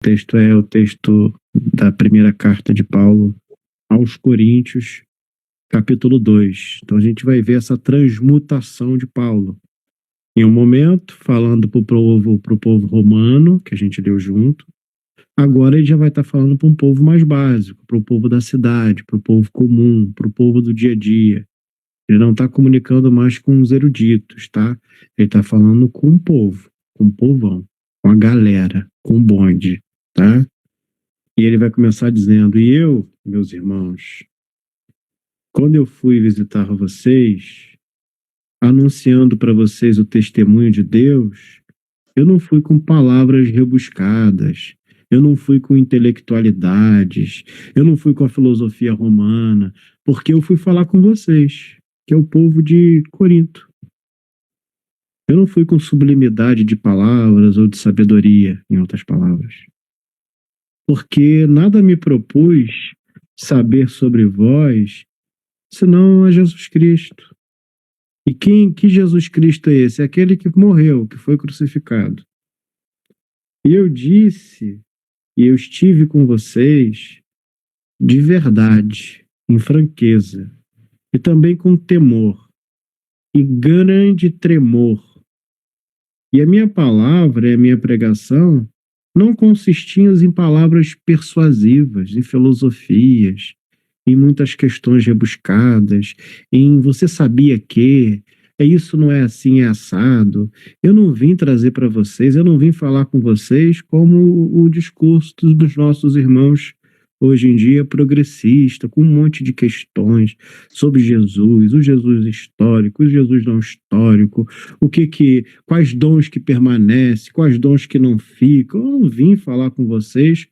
O texto é o texto da primeira carta de Paulo aos Coríntios, capítulo 2. Então a gente vai ver essa transmutação de Paulo. Em um momento, falando para o povo romano, que a gente leu junto, agora ele já vai estar falando para um povo mais básico, para o povo da cidade, para o povo comum, para o povo do dia a dia. Ele não está comunicando mais com os eruditos, tá? Ele está falando com o povo, com o povão, com a galera, com o bonde, tá? E ele vai começar dizendo: e eu, meus irmãos, quando eu fui visitar vocês, anunciando para vocês o testemunho de Deus, eu não fui com palavras rebuscadas, eu não fui com intelectualidades, eu não fui com a filosofia romana, porque eu fui falar com vocês, que é o povo de Corinto. Eu não fui com sublimidade de palavras ou de sabedoria, em outras palavras. Porque nada me propus saber sobre vós, senão a Jesus Cristo. E que Jesus Cristo é esse? É aquele que morreu, que foi crucificado. E eu disse, e eu estive com vocês de verdade, em franqueza, e também com temor, e grande tremor. E a minha palavra e a minha pregação não consistiam em palavras persuasivas, em filosofias, em muitas questões rebuscadas, em você sabia que, isso não é assim, é assado. Eu não vim trazer para vocês, eu não vim falar com vocês como o discurso dos nossos irmãos hoje em dia progressista, com um monte de questões sobre Jesus, o Jesus histórico, o Jesus não histórico, quais dons que permanecem, quais dons que não ficam. Eu não vim falar com vocês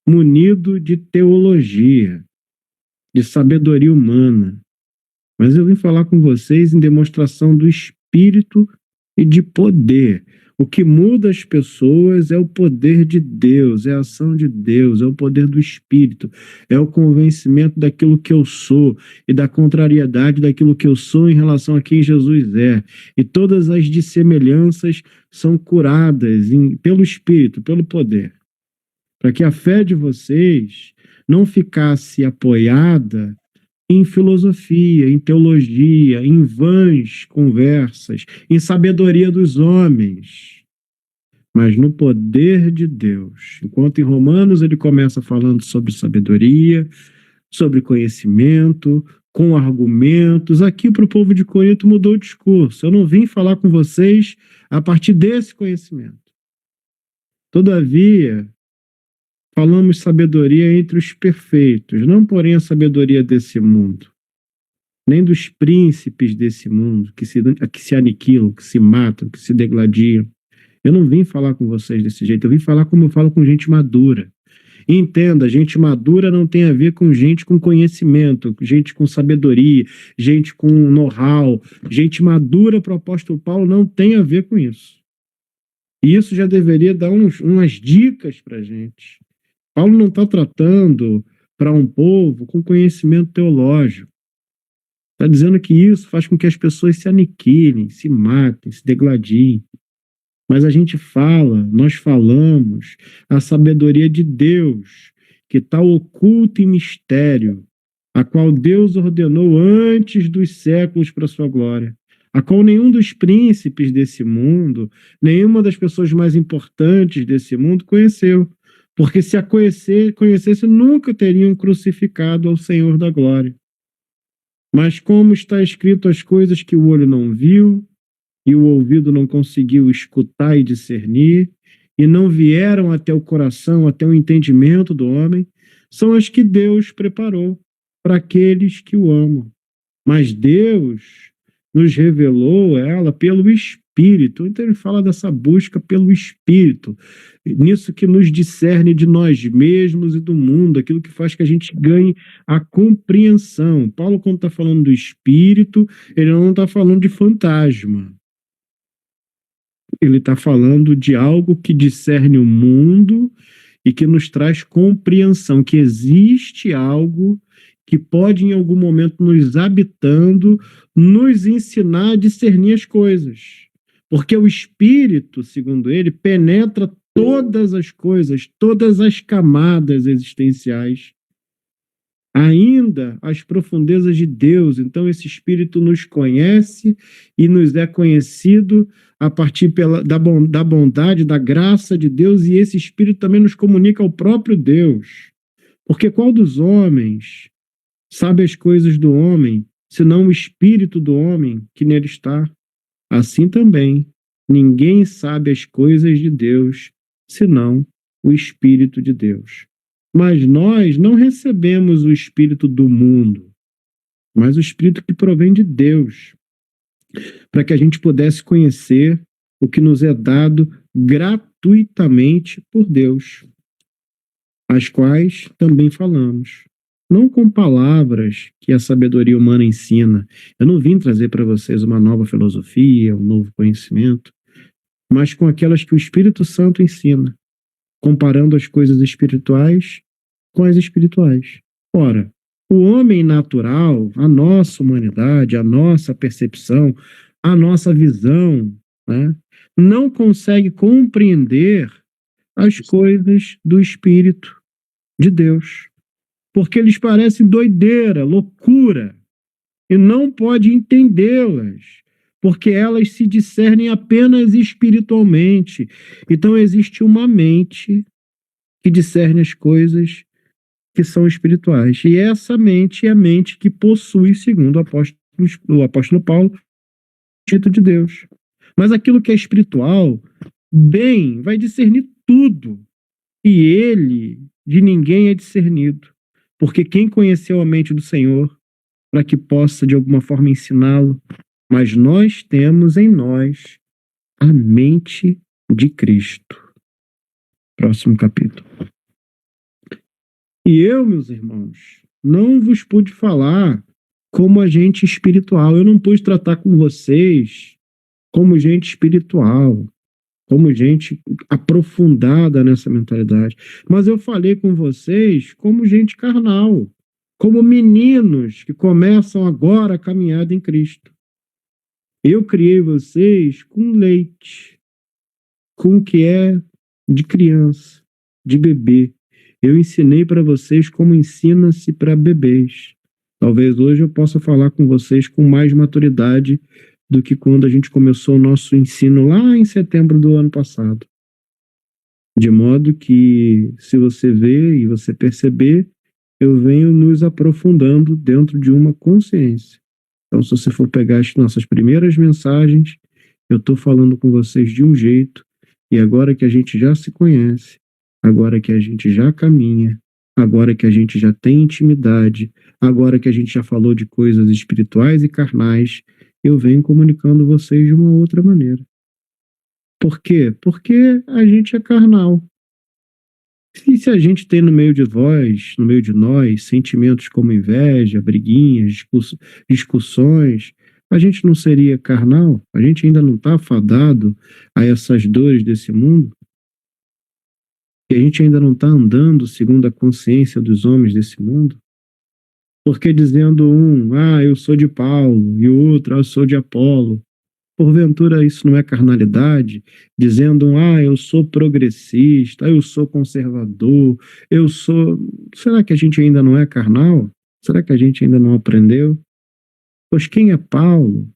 munido de teologia, de sabedoria humana, mas eu vim falar com vocês em demonstração do Espírito e de poder. O que muda as pessoas é o poder de Deus, é a ação de Deus, é o poder do Espírito, é o convencimento daquilo que eu sou e da contrariedade daquilo que eu sou em relação a quem Jesus é. E todas as dissemelhanças são curadas pelo Espírito, pelo poder, para que a fé de vocês não ficasse apoiada em filosofia, em teologia, em vãs conversas, em sabedoria dos homens, mas no poder de Deus. Enquanto em Romanos ele começa falando sobre sabedoria, sobre conhecimento, com argumentos, aqui para o povo de Corinto mudou o discurso. Eu não vim falar com vocês a partir desse conhecimento. Todavia, falamos sabedoria entre os perfeitos, não porém a sabedoria desse mundo, nem dos príncipes desse mundo, que se aniquilam, que se matam, que se degladiam. Eu não vim falar com vocês desse jeito, eu vim falar como eu falo com gente madura. E entenda, gente madura não tem a ver com gente com conhecimento, gente com sabedoria, gente com know-how. Gente madura para o apóstolo Paulo não tem a ver com isso. E isso já deveria dar umas dicas para a gente. Paulo não está tratando para um povo com conhecimento teológico. Está dizendo que isso faz com que as pessoas se aniquilem, se matem, se degladiem. Mas a gente nós falamos a sabedoria de Deus, que está oculta em mistério, a qual Deus ordenou antes dos séculos para a sua glória, a qual nenhum dos príncipes desse mundo, nenhuma das pessoas mais importantes desse mundo conheceu. Porque se a conhecesse, nunca teriam crucificado ao Senhor da glória. Mas como está escrito, as coisas que o olho não viu, e o ouvido não conseguiu escutar e discernir, e não vieram até o coração, até o entendimento do homem, são as que Deus preparou para aqueles que o amam. Mas Deus nos revelou ela pelo Espírito. Então ele fala dessa busca pelo Espírito, nisso que nos discerne de nós mesmos e do mundo, aquilo que faz que a gente ganhe a compreensão. Paulo, quando está falando do Espírito, ele não está falando de fantasma. Ele está falando de algo que discerne o mundo e que nos traz compreensão, que existe algo que pode em algum momento nos habitando, nos ensinar a discernir as coisas. Porque o Espírito, segundo ele, penetra todas as coisas, todas as camadas existenciais, ainda as profundezas de Deus. Então, esse Espírito nos conhece e nos é conhecido a partir da bondade, da graça de Deus, e esse Espírito também nos comunica ao próprio Deus. Porque qual dos homens sabe as coisas do homem, senão o Espírito do homem que nele está? Assim também, ninguém sabe as coisas de Deus, senão o Espírito de Deus. Mas nós não recebemos o Espírito do mundo, mas o Espírito que provém de Deus, para que a gente pudesse conhecer o que nos é dado gratuitamente por Deus, as quais também falamos. Não com palavras que a sabedoria humana ensina. Eu não vim trazer para vocês uma nova filosofia, um novo conhecimento, mas com aquelas que o Espírito Santo ensina, comparando as coisas espirituais com as espirituais. Ora, o homem natural, a nossa humanidade, a nossa percepção, a nossa visão, né, não consegue compreender as coisas do Espírito de Deus, porque eles parecem doideira, loucura, e não pode entendê-las, porque elas se discernem apenas espiritualmente. Então existe uma mente que discerne as coisas que são espirituais. E essa mente é a mente que possui, segundo o apóstolo Paulo, o Espírito de Deus. Mas aquilo que é espiritual, bem, vai discernir tudo. E ele de ninguém é discernido. Porque quem conheceu a mente do Senhor, para que possa de alguma forma ensiná-lo, mas nós temos em nós a mente de Cristo. Próximo capítulo. E eu, meus irmãos, não vos pude falar como agente espiritual. Eu não pude tratar com vocês como gente espiritual, como gente aprofundada nessa mentalidade. Mas eu falei com vocês como gente carnal, como meninos que começam agora a caminhada em Cristo. Eu criei vocês com leite, com o que é de criança, de bebê. Eu ensinei para vocês como ensina-se para bebês. Talvez hoje eu possa falar com vocês com mais maturidade do que quando a gente começou o nosso ensino lá em setembro do ano passado. De modo que, se você ver e você perceber, eu venho nos aprofundando dentro de uma consciência. Então, se você for pegar as nossas primeiras mensagens, eu estou falando com vocês de um jeito, e agora que a gente já se conhece, agora que a gente já caminha, agora que a gente já tem intimidade, agora que a gente já falou de coisas espirituais e carnais, eu venho comunicando vocês de uma outra maneira. Por quê? Porque a gente é carnal. E se a gente tem no meio de vós, no meio de nós, sentimentos como inveja, briguinhas, discussões, a gente não seria carnal? A gente ainda não está fadado a essas dores desse mundo? E a gente ainda não está andando segundo a consciência dos homens desse mundo? Porque dizendo um, eu sou de Paulo, e o outro, eu sou de Apolo, porventura isso não é carnalidade? Dizendo, eu sou progressista, eu sou conservador, eu sou... Será que a gente ainda não é carnal? Será que a gente ainda não aprendeu? Pois quem é Paulo?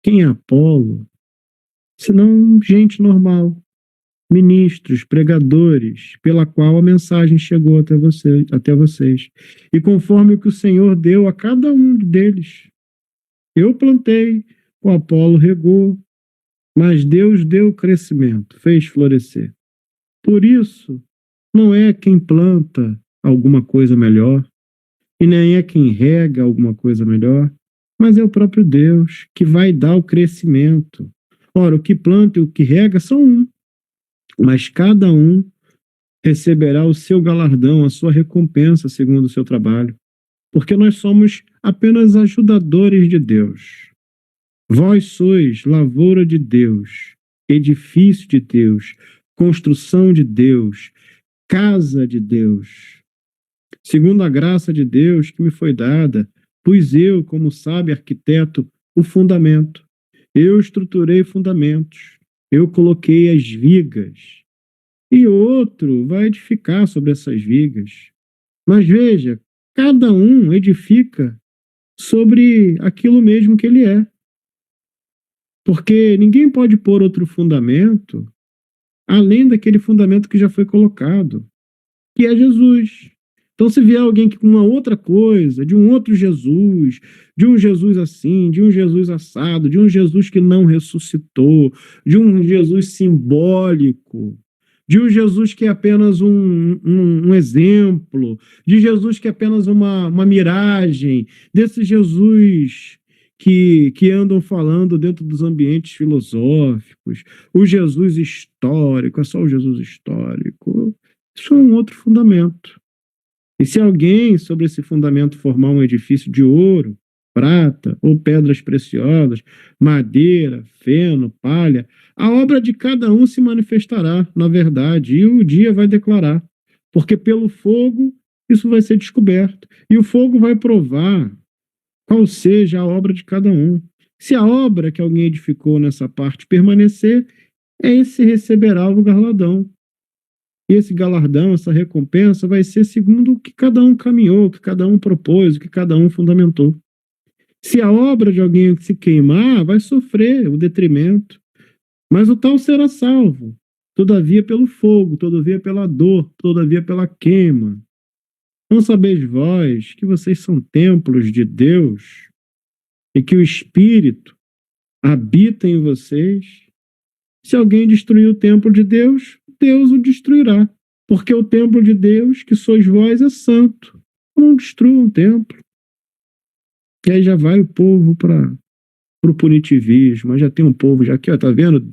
Quem é Apolo? Senão gente normal, ministros, pregadores, pela qual a mensagem chegou até vocês. E conforme o que o Senhor deu a cada um deles. Eu plantei, o Apolo regou, mas Deus deu crescimento, fez florescer. Por isso, não é quem planta alguma coisa melhor, e nem é quem rega alguma coisa melhor, mas é o próprio Deus que vai dar o crescimento. Ora, o que planta e o que rega são um, mas cada um receberá o seu galardão, a sua recompensa segundo o seu trabalho, porque nós somos apenas ajudadores de Deus. Vós sois lavoura de Deus, edifício de Deus, construção de Deus, casa de Deus. Segundo a graça de Deus que me foi dada, pus eu, como sábio arquiteto, o fundamento. Eu estruturei fundamentos. Eu coloquei as vigas. e outro vai edificar sobre essas vigas. Mas veja, cada um edifica sobre aquilo mesmo que ele é. Porque ninguém pode pôr outro fundamento além daquele fundamento que já foi colocado, que é Jesus. Então, se vier alguém com uma outra coisa, de um outro Jesus, de um Jesus assim, de um Jesus assado, de um Jesus que não ressuscitou, de um Jesus simbólico, de um Jesus que é apenas um exemplo, de Jesus que é apenas uma miragem, desse Jesus que andam falando dentro dos ambientes filosóficos, o Jesus histórico, é só o Jesus histórico. Isso é um outro fundamento. E se alguém sobre esse fundamento formar um edifício de ouro, prata ou pedras preciosas, madeira, feno, palha, a obra de cada um se manifestará, na verdade, e o dia vai declarar. Porque pelo fogo isso vai ser descoberto. E o fogo vai provar qual seja a obra de cada um. Se a obra que alguém edificou nessa parte permanecer, esse receberá o galardão. E esse galardão, essa recompensa, vai ser segundo o que cada um caminhou, o que cada um propôs, o que cada um fundamentou. Se a obra de alguém se queimar, vai sofrer o detrimento, mas o tal será salvo, todavia pelo fogo, todavia pela dor, todavia pela queima. Não sabeis vós que vocês são templos de Deus e que o Espírito habita em vocês? Se alguém destruir o templo de Deus, Deus o destruirá. Porque o templo de Deus, que sois vós, é santo. Não destrua um templo. E aí já vai o povo para o punitivismo. Já tem um povo, já aqui, ó, tá vendo?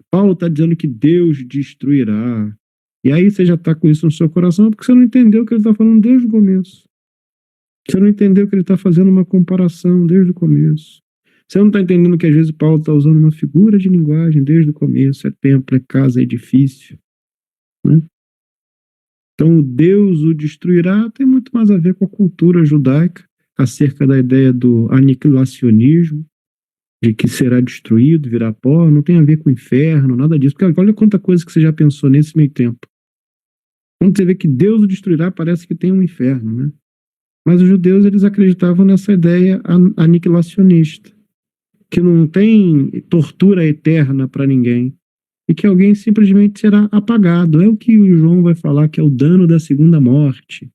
Paulo está dizendo que Deus destruirá. E aí você já está com isso no seu coração, porque você não entendeu o que ele está falando desde o começo. Você não entendeu que ele está fazendo uma comparação desde o começo. Você não está entendendo que às vezes Paulo está usando uma figura de linguagem desde o começo. É templo, é casa, é edifício. Né? Então, Deus o destruirá tem muito mais a ver com a cultura judaica, acerca da ideia do aniquilacionismo, de que será destruído, virá pó, não tem a ver com o inferno, nada disso. Porque olha quanta coisa que você já pensou nesse meio tempo. Quando você vê que Deus o destruirá, parece que tem um inferno, né? Mas os judeus, eles acreditavam nessa ideia aniquilacionista, que não tem tortura eterna para ninguém, e que alguém simplesmente será apagado. É o que o João vai falar, que é o dano da segunda morte.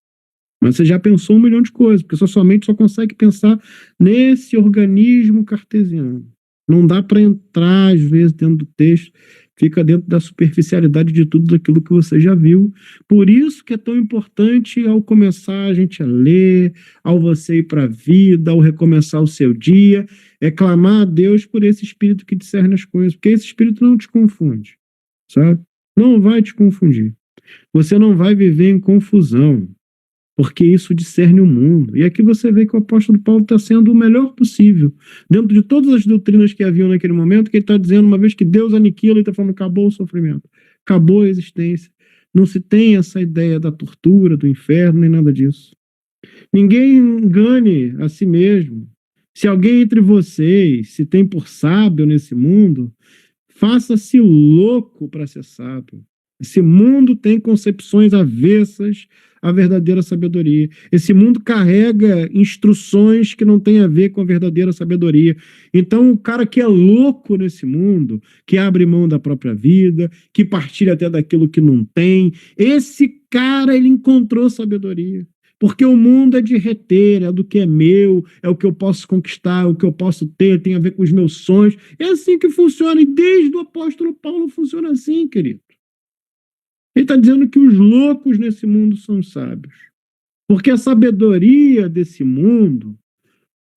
Mas você já pensou um milhão de coisas, porque sua mente só consegue pensar nesse organismo cartesiano. Não dá para entrar, às vezes, dentro do texto, fica dentro da superficialidade de tudo aquilo que você já viu. Por isso que é tão importante, ao começar a gente a ler, ao você ir para a vida, ao recomeçar o seu dia, é clamar a Deus por esse espírito que discerne as coisas, porque esse espírito não te confunde, sabe? Não vai te confundir. Você não vai viver em confusão, porque isso discerne o mundo. E aqui você vê que o apóstolo Paulo está sendo o melhor possível, dentro de todas as doutrinas que haviam naquele momento, que ele está dizendo, uma vez que Deus aniquila, ele está falando, acabou o sofrimento, acabou a existência. Não se tem essa ideia da tortura, do inferno, nem nada disso. Ninguém engane a si mesmo. Se alguém entre vocês se tem por sábio nesse mundo, faça-se louco para ser sábio. Esse mundo tem concepções avessas à verdadeira sabedoria. Esse mundo carrega instruções que não têm a ver com a verdadeira sabedoria. Então, o cara que é louco nesse mundo, que abre mão da própria vida, que partilha até daquilo que não tem, esse cara, ele encontrou sabedoria. Porque o mundo é de reter, é do que é meu, é o que eu posso conquistar, é o que eu posso ter, tem a ver com os meus sonhos. É assim que funciona, e desde o apóstolo Paulo funciona assim, querido. Ele está dizendo que os loucos nesse mundo são sábios. Porque a sabedoria desse mundo,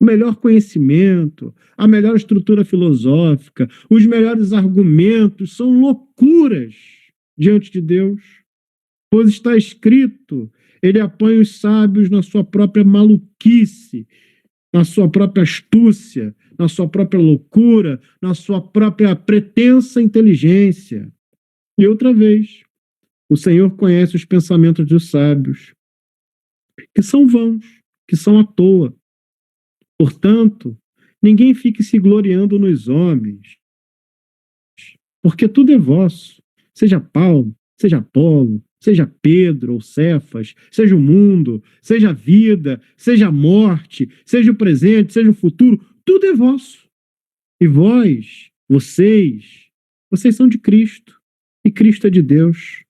o melhor conhecimento, a melhor estrutura filosófica, os melhores argumentos são loucuras diante de Deus. Pois está escrito, ele apanha os sábios na sua própria maluquice, na sua própria astúcia, na sua própria loucura, na sua própria pretensa inteligência. E outra vez, o Senhor conhece os pensamentos dos sábios, que são vãos, que são à toa. Portanto, ninguém fique se gloriando nos homens, porque tudo é vosso, seja Paulo, seja Apolo, seja Pedro ou Cefas, seja o mundo, seja a vida, seja a morte, seja o presente, seja o futuro, tudo é vosso. E vós, vocês são de Cristo, e Cristo é de Deus.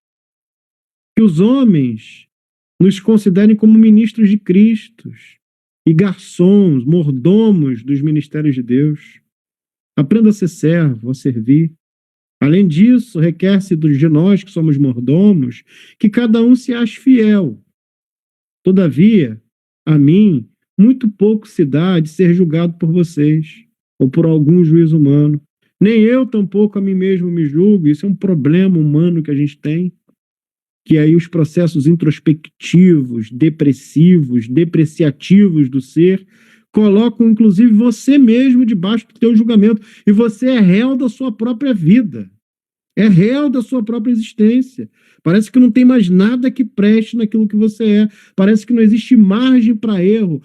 Que os homens nos considerem como ministros de Cristo e garçons, mordomos dos ministérios de Deus. Aprenda a ser servo, a servir. Além disso, requer-se de nós, que somos mordomos, que cada um se ache fiel. Todavia, a mim, muito pouco se dá de ser julgado por vocês, ou por algum juiz humano. Nem eu, tampouco, a mim mesmo me julgo. Isso é um problema humano que a gente tem, que aí os processos introspectivos, depressivos, depreciativos do ser colocam, inclusive, você mesmo debaixo do teu julgamento. E você é réu da sua própria vida. É réu da sua própria existência. Parece que não tem mais nada que preste naquilo que você é. Parece que não existe margem para erro,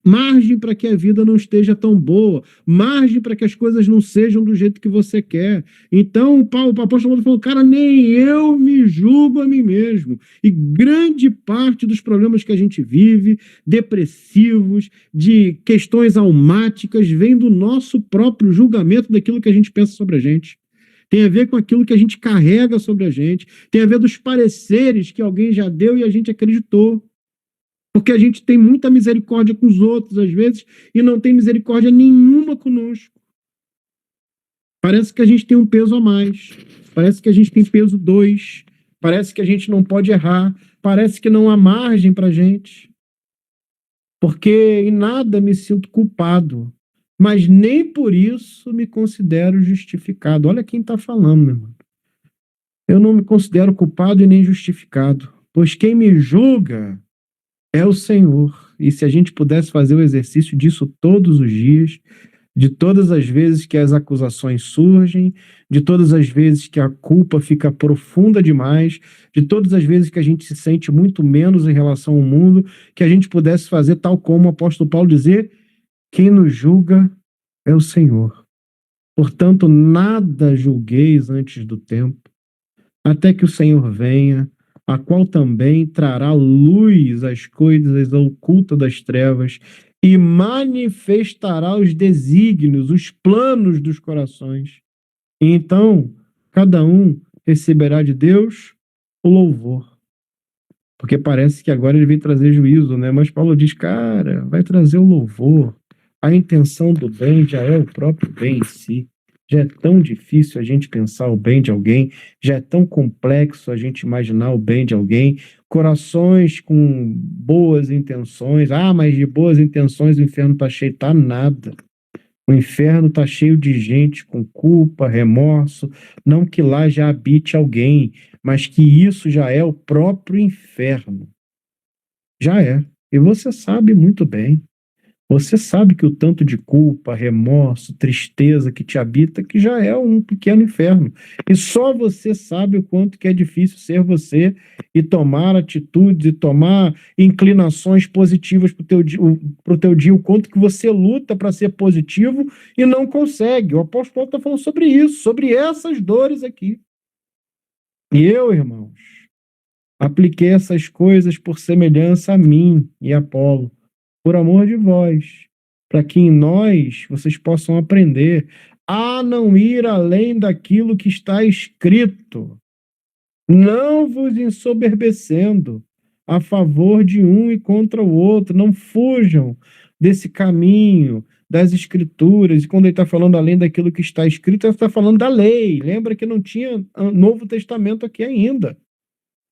margem para que a vida não esteja tão boa, margem para que as coisas não sejam do jeito que você quer. Então, o apóstolo Paulo falou, cara, nem eu me julgo a mim mesmo. E grande parte dos problemas que a gente vive, depressivos, de questões almáticas, vem do nosso próprio julgamento daquilo que a gente pensa sobre a gente. Tem a ver com aquilo que a gente carrega sobre a gente, tem a ver dos pareceres que alguém já deu e a gente acreditou. Porque a gente tem muita misericórdia com os outros, às vezes, e não tem misericórdia nenhuma conosco. Parece que a gente tem um peso a mais, parece que a gente tem peso 2, parece que a gente não pode errar, parece que não há margem para a gente. Porque em nada me sinto culpado, mas nem por isso me considero justificado. Olha quem está falando, meu irmão. Eu não me considero culpado e nem justificado, pois quem me julga é o Senhor. E se a gente pudesse fazer o exercício disso todos os dias, de todas as vezes que as acusações surgem, de todas as vezes que a culpa fica profunda demais, de todas as vezes que a gente se sente muito menos em relação ao mundo, que a gente pudesse fazer tal como o apóstolo Paulo dizer, quem nos julga é o Senhor. Portanto, nada julgueis antes do tempo, até que o Senhor venha, a qual também trará luz às coisas ocultas das trevas e manifestará os desígnios, os planos dos corações. E então, cada um receberá de Deus o louvor. Porque parece que agora ele vem trazer juízo, né? Mas Paulo diz, cara, vai trazer o louvor. A intenção do bem já é o próprio bem em si. Já é tão difícil a gente pensar o bem de alguém, já é tão complexo a gente imaginar o bem de alguém. Corações com boas intenções. Ah, mas de boas intenções o inferno está cheio. Tá nada. O inferno está cheio de gente com culpa, remorso. Não que lá já habite alguém, mas que isso já é o próprio inferno. Já é. E você sabe muito bem. Você sabe que o tanto de culpa, remorso, tristeza que te habita, que já é um pequeno inferno. E só você sabe o quanto que é difícil ser você e tomar atitudes e tomar inclinações positivas para o teu dia, o quanto que você luta para ser positivo e não consegue. O apóstolo Paulo está falando sobre isso, sobre essas dores aqui. E eu, irmãos, apliquei essas coisas por semelhança a mim e a Apolo, por amor de vós, para que em nós vocês possam aprender a não ir além daquilo que está escrito, não vos ensoberbecendo a favor de um e contra o outro, não fujam desse caminho das escrituras. E quando ele está falando além daquilo que está escrito, ele está falando da lei. Lembra que não tinha Novo Testamento aqui ainda.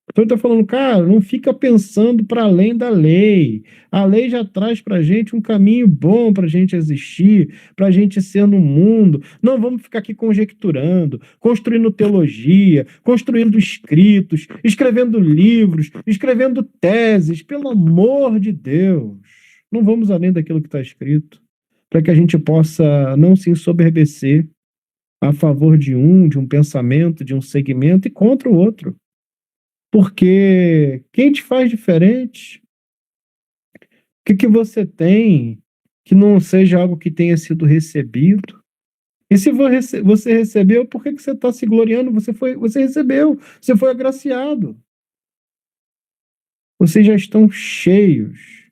Então ele está falando, cara, não fica pensando para além da lei. A lei já traz para a gente um caminho bom para a gente existir, para a gente ser no mundo. Não vamos ficar aqui conjecturando, construindo teologia, construindo escritos, escrevendo livros, escrevendo teses. Pelo amor de Deus, não vamos além daquilo que está escrito, para que a gente possa não se ensoberbecer a favor de um pensamento, de um segmento e contra o outro. Porque quem te faz diferente? O que você tem que não seja algo que tenha sido recebido? E se você recebeu, por que você está se gloriando? Você recebeu, você foi agraciado. Vocês já estão cheios,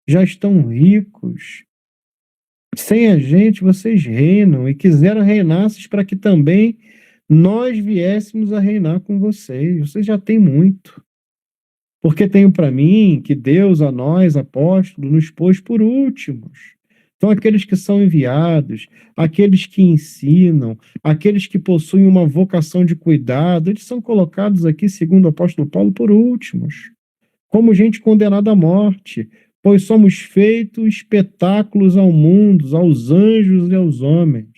já estão ricos. Sem a gente, vocês reinam e quiseram reinar para que também nós viéssemos a reinar com vocês. Vocês já têm muito. Porque tenho para mim que Deus, a nós, apóstolos, nos pôs por últimos. Então, aqueles que são enviados, aqueles que ensinam, aqueles que possuem uma vocação de cuidado, eles são colocados aqui, segundo o apóstolo Paulo, por últimos, como gente condenada à morte, pois somos feitos espetáculos ao mundo, aos anjos e aos homens.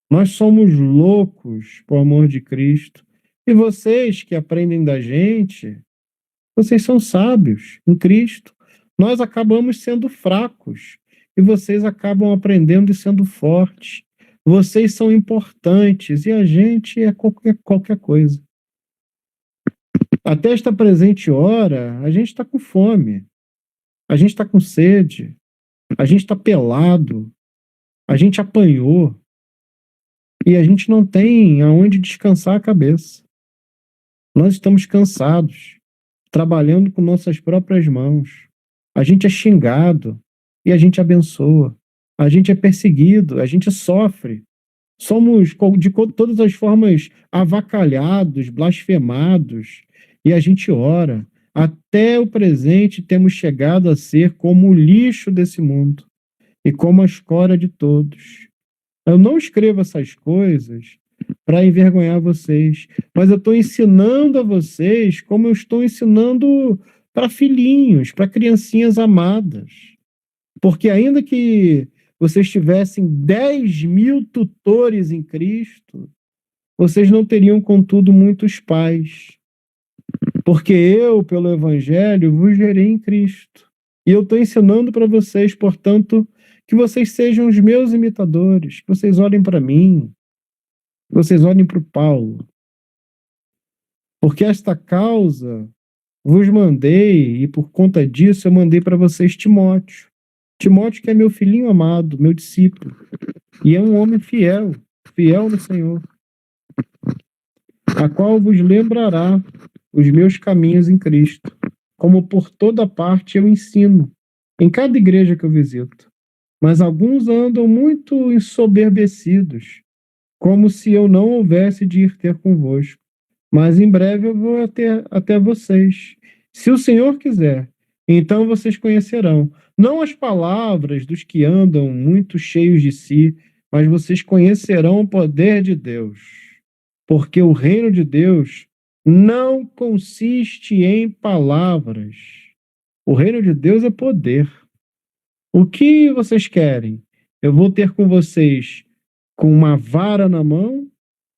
Nós somos loucos por amor de Cristo. E vocês que aprendem da gente, vocês são sábios em Cristo. Nós acabamos sendo fracos e vocês acabam aprendendo e sendo fortes. Vocês são importantes e a gente é qualquer coisa. Até esta presente hora, a gente está com fome, a gente está com sede, a gente está pelado, a gente apanhou e a gente não tem aonde descansar a cabeça. Nós estamos cansados, trabalhando com nossas próprias mãos. A gente é xingado e a gente abençoa. A gente é perseguido, a gente sofre. Somos de todas as formas avacalhados, blasfemados, e a gente ora. Até o presente temos chegado a ser como o lixo desse mundo e como a escória de todos. Eu não escrevo essas coisas para envergonhar vocês, mas eu estou ensinando a vocês como eu estou ensinando para filhinhos, para criancinhas amadas. Porque ainda que vocês tivessem 10.000 tutores em Cristo, vocês não teriam, contudo, muitos pais. Porque eu, pelo Evangelho, vos gerei em Cristo. E eu estou ensinando para vocês, portanto, que vocês sejam os meus imitadores, que vocês olhem para mim, que vocês olhem para o Paulo. Porque esta causa vos mandei, e por conta disso eu mandei para vocês Timóteo. Timóteo, que é meu filhinho amado, meu discípulo, e é um homem fiel, fiel no Senhor, a qual vos lembrará os meus caminhos em Cristo, como por toda parte eu ensino, em cada igreja que eu visito. Mas alguns andam muito ensoberbecidos, como se eu não houvesse de ir ter convosco. Mas em breve eu vou até vocês. Se o Senhor quiser, então vocês conhecerão, não as palavras dos que andam muito cheios de si, mas vocês conhecerão o poder de Deus. Porque o reino de Deus não consiste em palavras. O reino de Deus é poder. O que vocês querem? Eu vou ter com vocês com uma vara na mão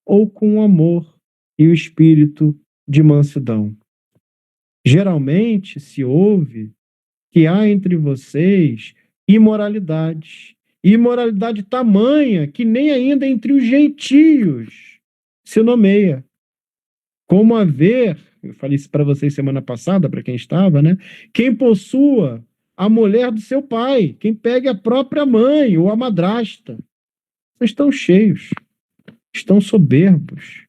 ou com amor e o espírito de mansidão? Geralmente se ouve que há entre vocês imoralidade, imoralidade tamanha que nem ainda entre os gentios se nomeia. Como haver, eu falei isso para vocês semana passada, para quem estava, né? Quem possua a mulher do seu pai, quem pegue a própria mãe ou a madrasta. Vocês estão cheios, estão soberbos,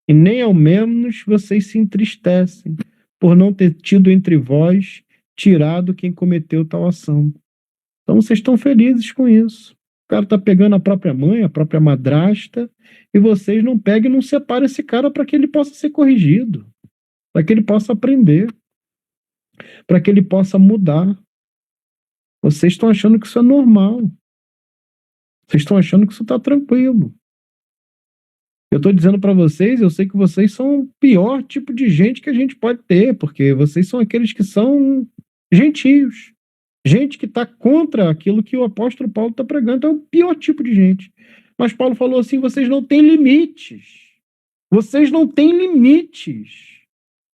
e nem ao menos vocês se entristecem por não ter tido entre vós tirado quem cometeu tal ação. Então vocês estão felizes com isso. O cara está pegando a própria mãe, a própria madrasta, e vocês não pegam e não separam esse cara para que ele possa ser corrigido, para que ele possa aprender, para que ele possa mudar. Vocês estão achando que isso é normal. Vocês estão achando que isso está tranquilo. Eu estou dizendo para vocês, eu sei que vocês são o pior tipo de gente que a gente pode ter, porque vocês são aqueles que são gentios. Gente que está contra aquilo que o apóstolo Paulo está pregando. É o pior tipo de gente. Mas Paulo falou assim, vocês não têm limites. Vocês não têm limites.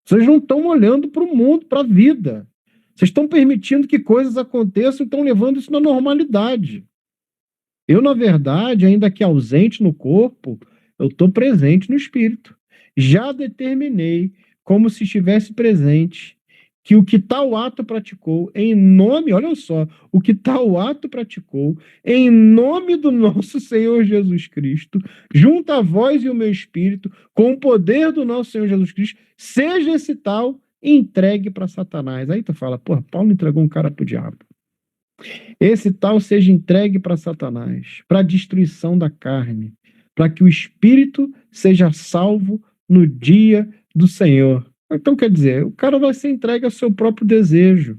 Vocês não estão olhando para o mundo, para a vida. Vocês estão permitindo que coisas aconteçam e estão levando isso na normalidade. Eu, na verdade, ainda que ausente no corpo, eu estou presente no espírito. Já determinei, como se estivesse presente, que o que tal ato praticou em nome, olha só, o que tal ato praticou em nome do nosso Senhor Jesus Cristo, junto a vós e o meu espírito, com o poder do nosso Senhor Jesus Cristo, seja esse tal entregue para Satanás. Aí tu fala, porra, Paulo entregou um cara pro diabo. Esse tal seja entregue para Satanás, para a destruição da carne, para que o espírito seja salvo no dia do Senhor. Então, quer dizer, o cara vai ser entregue ao seu próprio desejo.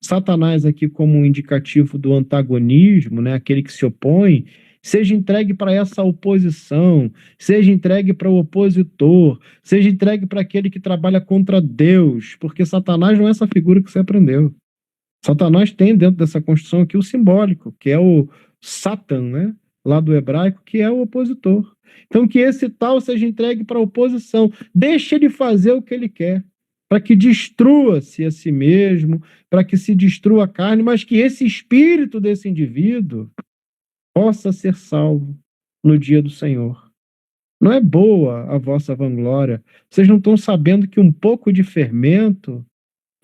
Satanás aqui como um indicativo do antagonismo, né, aquele que se opõe, seja entregue para essa oposição, seja entregue para o opositor, seja entregue para aquele que trabalha contra Deus, porque Satanás não é essa figura que você aprendeu. Satanás tem dentro dessa construção aqui o simbólico, que é o Satan, né, lá do hebraico, que é o opositor. Então, que esse tal seja entregue para a oposição. Deixe ele fazer o que ele quer, para que destrua-se a si mesmo, para que se destrua a carne, mas que esse espírito desse indivíduo possa ser salvo no dia do Senhor. Não é boa a vossa vanglória. Vocês não estão sabendo que um pouco de fermento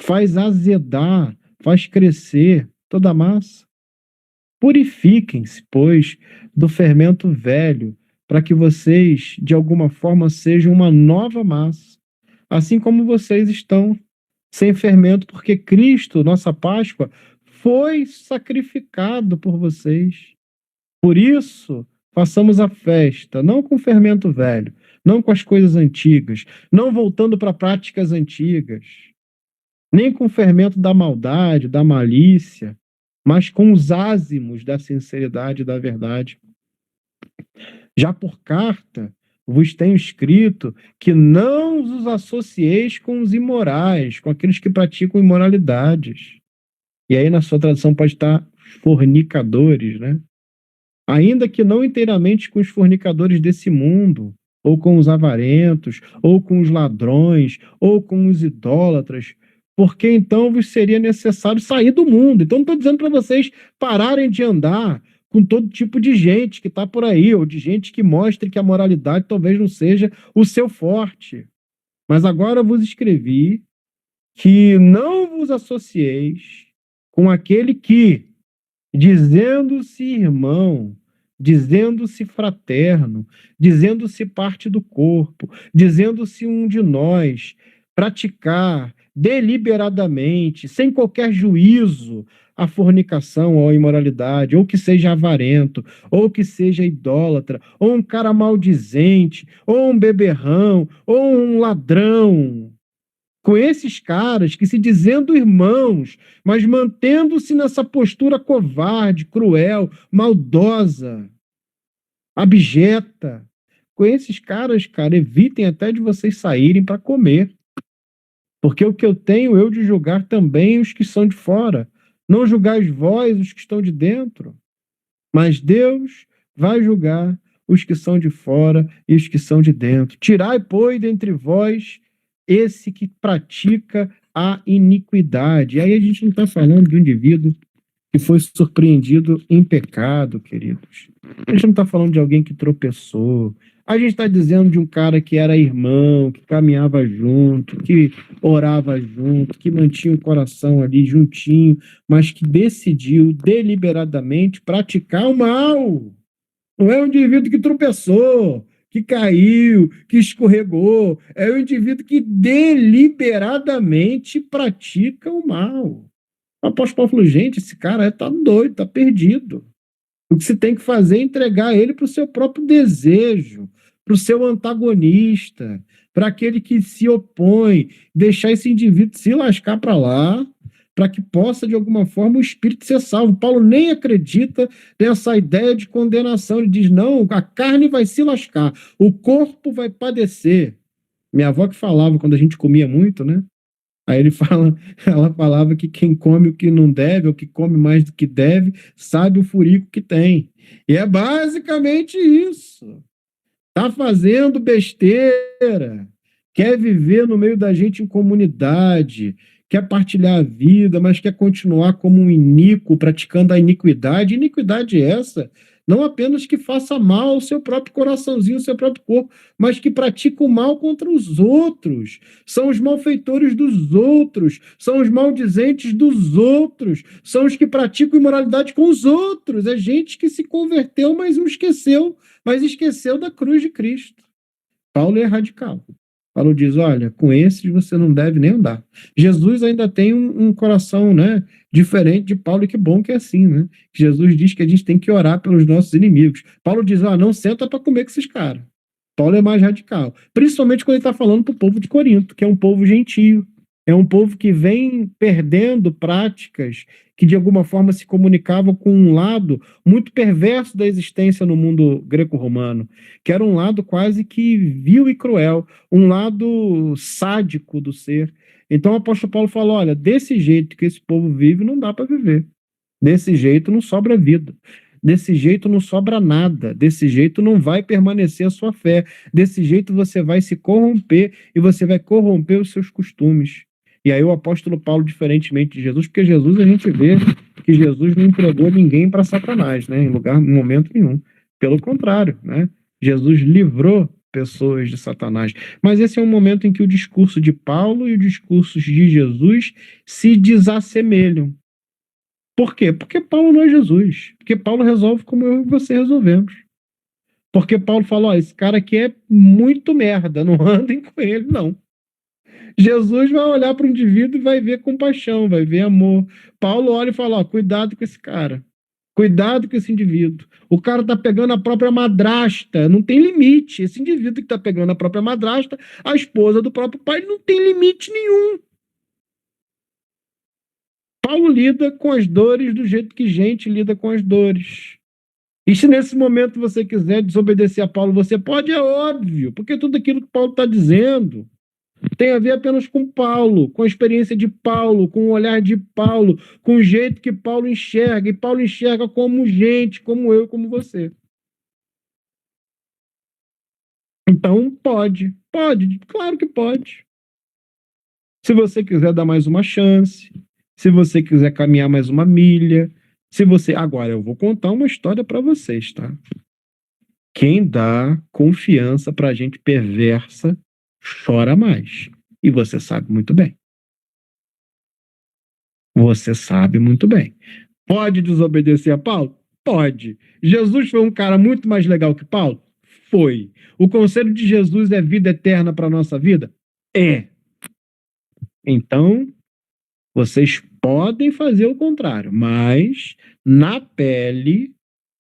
faz azedar, faz crescer toda a massa. Purifiquem-se, pois, do fermento velho, para que vocês, de alguma forma, sejam uma nova massa, assim como vocês estão sem fermento, porque Cristo, nossa Páscoa, foi sacrificado por vocês. Por isso, façamos a festa, não com fermento velho, não com as coisas antigas, não voltando para práticas antigas, nem com o fermento da maldade, da malícia, mas com os ázimos da sinceridade e da verdade. Já por carta, vos tenho escrito que não os associeis com os imorais, com aqueles que praticam imoralidades. E aí na sua tradução pode estar fornicadores, né? Ainda que não inteiramente com os fornicadores desse mundo, ou com os avarentos, ou com os ladrões, ou com os idólatras, porque então vos seria necessário sair do mundo. Então não estou dizendo para vocês pararem de andar com todo tipo de gente que está por aí, ou de gente que mostre que a moralidade talvez não seja o seu forte. Mas agora vos escrevi que não vos associeis com aquele que, dizendo-se irmão, dizendo-se fraterno, dizendo-se parte do corpo, dizendo-se um de nós, praticar deliberadamente, sem qualquer juízo, a fornicação ou a imoralidade, ou que seja avarento, ou que seja idólatra, ou um cara maldizente, ou um beberrão, ou um ladrão. Com esses caras que se dizendo irmãos, mas mantendo-se nessa postura covarde, cruel, maldosa, abjeta. Com esses caras, cara, evitem até de vocês saírem para comer. Porque o que eu tenho eu de julgar também os que são de fora. Não julgais vós os que estão de dentro, mas Deus vai julgar os que são de fora e os que são de dentro. Tirai, pois, dentre vós esse que pratica a iniquidade. E aí a gente não está falando de um indivíduo que foi surpreendido em pecado, queridos. A gente não está falando de alguém que tropeçou. A gente está dizendo de um cara que era irmão, que caminhava junto, que orava junto, que mantinha o coração ali juntinho, mas que decidiu deliberadamente praticar o mal. Não é um indivíduo que tropeçou, que caiu, que escorregou. É um indivíduo que deliberadamente pratica o mal. O apóstolo Paulo falou, gente, esse cara está doido, está perdido. O que se tem que fazer é entregar ele para o seu próprio desejo, para o seu antagonista, para aquele que se opõe, deixar esse indivíduo se lascar para lá, para que possa, de alguma forma, o espírito ser salvo. Paulo nem acredita nessa ideia de condenação. Ele diz, não, a carne vai se lascar, o corpo vai padecer. Minha avó que falava, quando a gente comia muito, né? Aí ela falava que quem come o que não deve, ou que come mais do que deve, sabe o furico que tem. E é basicamente isso. Tá fazendo besteira, quer viver no meio da gente em comunidade, quer partilhar a vida, mas quer continuar como um iníquo, praticando a iniquidade. Iniquidade essa Não apenas que faça mal ao seu próprio coraçãozinho, ao seu próprio corpo, mas que pratica o mal contra os outros. São os malfeitores dos outros, são os maldizentes dos outros, são os que praticam imoralidade com os outros. É gente que se converteu, mas não esqueceu, mas esqueceu da cruz de Cristo. Paulo é radical. Paulo diz: olha, com esses você não deve nem andar. Jesus ainda tem um coração, né, diferente de Paulo, e que bom que é assim, né? Jesus diz que a gente tem que orar pelos nossos inimigos. Paulo diz: não senta para comer com esses caras. Paulo é mais radical, principalmente quando ele está falando para o povo de Corinto, que é um povo gentio, é um povo que vem perdendo práticas que de alguma forma se comunicavam com um lado muito perverso da existência no mundo greco-romano, que era um lado quase que vil e cruel, um lado sádico do ser. Então o apóstolo Paulo falou: olha, desse jeito que esse povo vive, não dá para viver. Desse jeito não sobra vida. Desse jeito não sobra nada. Desse jeito não vai permanecer a sua fé. Desse jeito você vai se corromper e você vai corromper os seus costumes. E aí o apóstolo Paulo, diferentemente de Jesus, porque Jesus a gente vê que Jesus não entregou ninguém para Satanás, né, em momento nenhum. Pelo contrário, né? Jesus livrou pessoas de Satanás. Mas esse é um momento em que o discurso de Paulo e o discurso de Jesus se desassemelham. Por quê? Porque Paulo não é Jesus. Porque Paulo resolve como eu e você resolvemos. Porque Paulo fala: esse cara aqui é muito merda, não andem com ele, não. Jesus vai olhar para o indivíduo e vai ver compaixão, vai ver amor. Paulo olha e fala: cuidado com esse cara. Cuidado com esse indivíduo. O cara tá pegando a própria madrasta, não tem limite. Esse indivíduo que tá pegando a própria madrasta, a esposa do próprio pai, não tem limite nenhum. Paulo lida com as dores do jeito que gente lida com as dores. E se nesse momento você quiser desobedecer a Paulo, você pode, é óbvio, porque tudo aquilo que Paulo está dizendo tem a ver apenas com Paulo, com a experiência de Paulo, com o olhar de Paulo, com o jeito que Paulo enxerga. E Paulo enxerga como gente, como eu, como você. Então, pode, claro que pode. Se você quiser dar mais uma chance, se você quiser caminhar mais uma milha, se você... Agora, eu vou contar uma história para vocês, tá? Quem dá confiança para gente perversa chora mais. E você sabe muito bem. Você sabe muito bem. Pode desobedecer a Paulo? Pode. Jesus foi um cara muito mais legal que Paulo? Foi. O conselho de Jesus é vida eterna para a nossa vida? É. Então, vocês podem fazer o contrário, mas na pele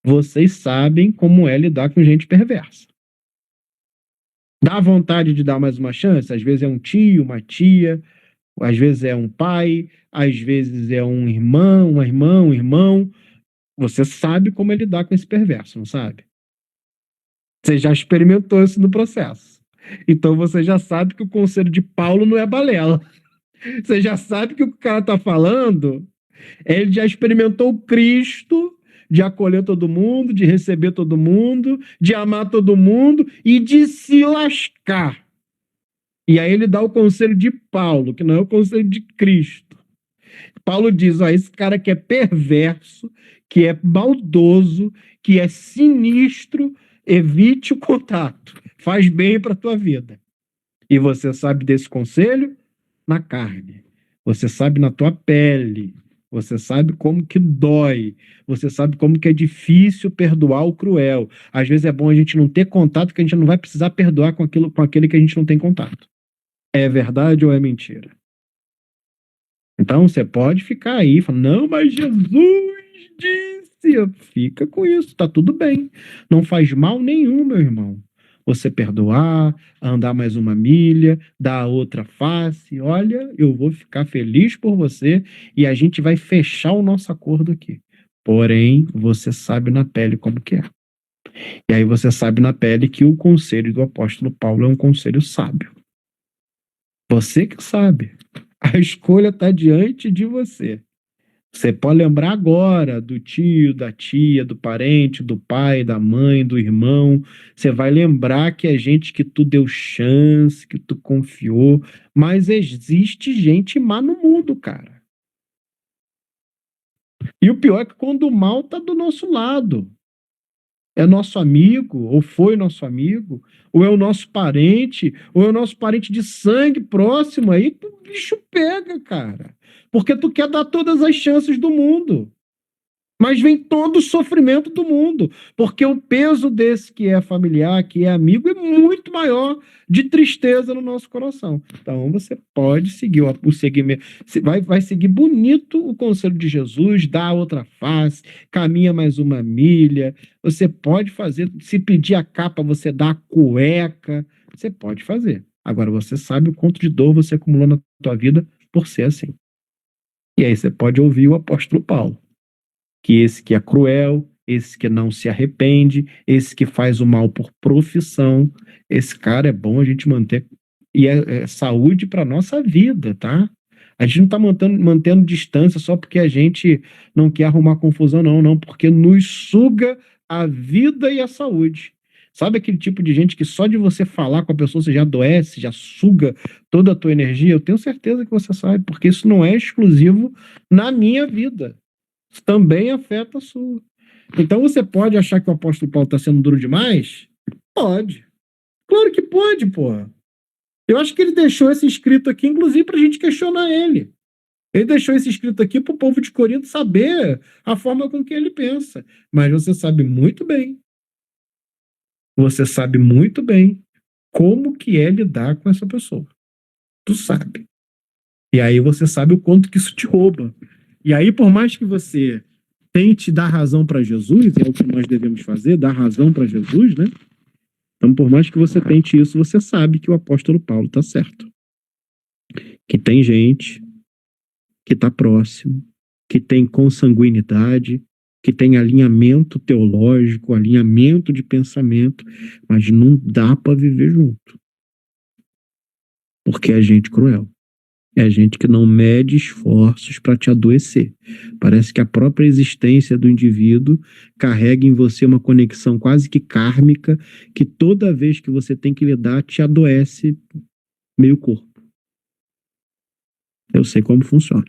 vocês sabem como é lidar com gente perversa. Dá vontade de dar mais uma chance? Às vezes é um tio, uma tia, às vezes é um pai, às vezes é um irmão, uma irmã, um irmão. Você sabe como é lidar com esse perverso, não sabe? Você já experimentou isso no processo. Então você já sabe que o conselho de Paulo não é balela. Você já sabe que o que o cara está falando, ele já experimentou o Cristo de acolher todo mundo, de receber todo mundo, de amar todo mundo e de se lascar. E aí ele dá o conselho de Paulo, que não é o conselho de Cristo. Paulo diz: esse cara que é perverso, que é maldoso, que é sinistro, evite o contato. Faz bem para a tua vida. E você sabe desse conselho? Na carne. Você sabe na tua pele. Você sabe como que dói. Você sabe como que é difícil perdoar o cruel. Às vezes é bom a gente não ter contato, porque a gente não vai precisar perdoar com aquele que a gente não tem contato. É verdade ou é mentira? Então você pode ficar aí falando: não, mas Jesus disse. Fica com isso, tá tudo bem. Não faz mal nenhum, meu irmão. Você perdoar, andar mais uma milha, dar a outra face. Olha, eu vou ficar feliz por você e a gente vai fechar o nosso acordo aqui. Porém, você sabe na pele como que é. E aí você sabe na pele que o conselho do apóstolo Paulo é um conselho sábio. Você que sabe. A escolha está diante de você. Você pode lembrar agora do tio, da tia, do parente, do pai, da mãe, do irmão. Você vai lembrar que é gente que tu deu chance, que tu confiou. Mas existe gente má no mundo, cara. E o pior é que quando o mal tá do nosso lado. É nosso amigo, ou foi nosso amigo, ou é o nosso parente, ou é o nosso parente de sangue próximo, aí o bicho pega, cara. Porque tu quer dar todas as chances do mundo. Mas vem todo o sofrimento do mundo, porque o peso desse que é familiar, que é amigo, é muito maior de tristeza no nosso coração. Então você pode seguir o segmento, vai seguir bonito o conselho de Jesus, dá a outra face, caminha mais uma milha. Você pode fazer, se pedir a capa, você dá a cueca. Você pode fazer. Agora você sabe o quanto de dor você acumulou na tua vida por ser assim. E aí você pode ouvir o apóstolo Paulo, que esse que é cruel, esse que não se arrepende, esse que faz o mal por profissão, esse cara é bom a gente manter, e é saúde para nossa vida, tá? A gente não está mantendo distância só porque a gente não quer arrumar confusão, não, não, porque nos suga a vida e a saúde. Sabe aquele tipo de gente que só de você falar com a pessoa você já adoece, já suga toda a tua energia? Eu tenho certeza que você sabe, porque isso não é exclusivo na minha vida, também afeta a sua. Então você pode achar que o apóstolo Paulo está sendo duro demais? Pode. Claro que pode, porra. Eu acho que ele deixou esse escrito aqui, inclusive, para a gente questionar ele. Ele deixou esse escrito aqui para o povo de Corinto saber a forma com que ele pensa. Mas você sabe muito bem como que é lidar com essa pessoa. Tu sabe. E aí você sabe o quanto que isso te rouba. E aí, por mais que você tente dar razão para Jesus, e é o que nós devemos fazer, dar razão para Jesus, né? Então, por mais que você tente isso, você sabe que o apóstolo Paulo está certo. Que tem gente que está próximo, que tem consanguinidade, que tem alinhamento teológico, alinhamento de pensamento, mas não dá para viver junto. Porque é gente cruel. É gente que não mede esforços para te adoecer. Parece que a própria existência do indivíduo carrega em você uma conexão quase que kármica, que toda vez que você tem que lidar, te adoece meio corpo. Eu sei como funciona.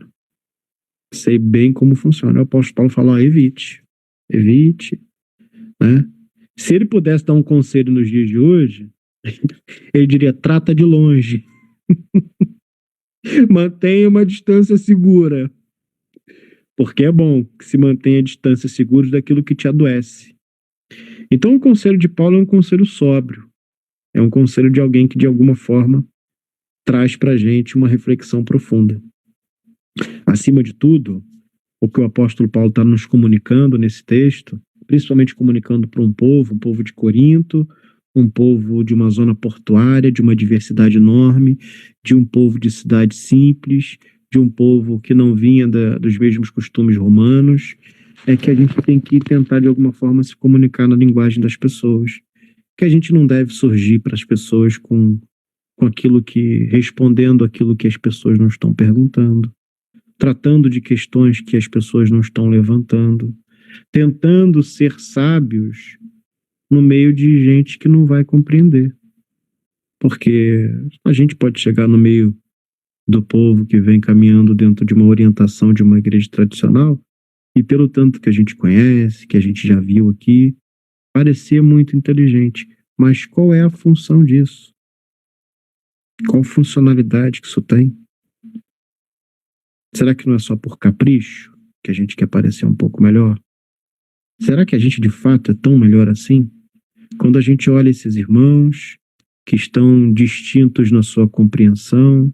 Sei bem como funciona. O apóstolo Paulo falou: evite. Evite. Né? Se ele pudesse dar um conselho nos dias de hoje, ele diria: trata de longe. Mantenha uma distância segura. Porque é bom que se mantenha a distância segura daquilo que te adoece. Então, o conselho de Paulo é um conselho sóbrio. É um conselho de alguém que, de alguma forma, traz para a gente uma reflexão profunda. Acima de tudo, o que o apóstolo Paulo está nos comunicando nesse texto, principalmente comunicando para um povo de Corinto, um povo de uma zona portuária, de uma diversidade enorme, de um povo de cidade simples, de um povo que não vinha dos mesmos costumes romanos, é que a gente tem que tentar, de alguma forma, se comunicar na linguagem das pessoas. Que a gente não deve surgir para as pessoas com aquilo que, respondendo aquilo que as pessoas não estão perguntando, tratando de questões que as pessoas não estão levantando, tentando ser sábios no meio de gente que não vai compreender. Porque a gente pode chegar no meio do povo que vem caminhando dentro de uma orientação de uma igreja tradicional e, pelo tanto que a gente conhece, que a gente já viu aqui, parecer muito inteligente. Mas qual é a função disso? Qual funcionalidade que isso tem? Será que não é só por capricho que a gente quer parecer um pouco melhor? Será que a gente de fato é tão melhor assim? Quando a gente olha esses irmãos que estão distintos na sua compreensão,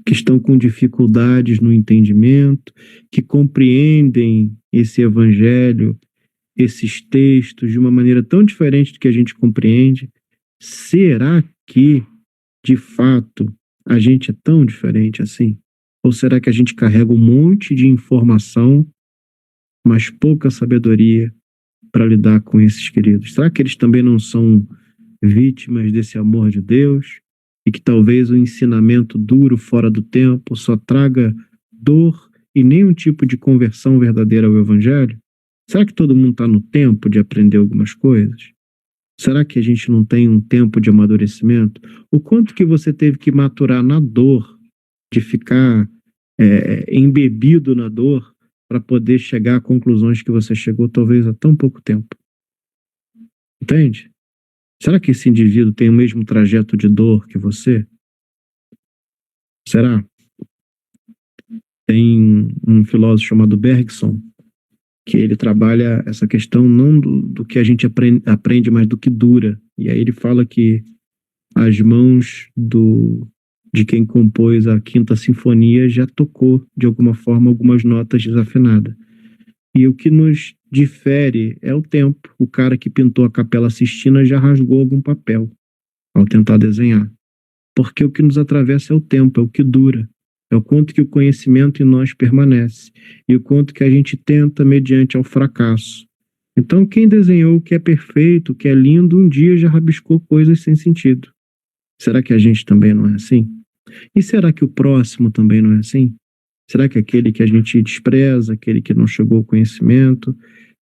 que estão com dificuldades no entendimento, que compreendem esse evangelho, esses textos de uma maneira tão diferente do que a gente compreende, será que, de fato, a gente é tão diferente assim? Ou será que a gente carrega um monte de informação, mas pouca sabedoria para lidar com esses queridos? Será que eles também não são vítimas desse amor de Deus e que talvez o ensinamento duro fora do tempo só traga dor e nenhum tipo de conversão verdadeira ao Evangelho? Será que todo mundo está no tempo de aprender algumas coisas? Será que a gente não tem um tempo de amadurecimento? O quanto que você teve que maturar na dor, de ficar embebido na dor, para poder chegar a conclusões que você chegou talvez há tão pouco tempo? Entende? Será que esse indivíduo tem o mesmo trajeto de dor que você? Será? Tem um filósofo chamado Bergson, que ele trabalha essa questão não do que a gente aprende, mas do que dura. E aí ele fala que as mãos de quem compôs a Quinta Sinfonia já tocou, de alguma forma, algumas notas desafinadas. E o que nos difere é o tempo. O cara que pintou a Capela Sistina já rasgou algum papel ao tentar desenhar. Porque o que nos atravessa é o tempo, é o que dura. É o quanto que o conhecimento em nós permanece. E o quanto que a gente tenta mediante ao fracasso. Então, quem desenhou o que é perfeito, o que é lindo, um dia já rabiscou coisas sem sentido. Será que a gente também não é assim? E será que o próximo também não é assim? Será que aquele que a gente despreza, aquele que não chegou ao conhecimento,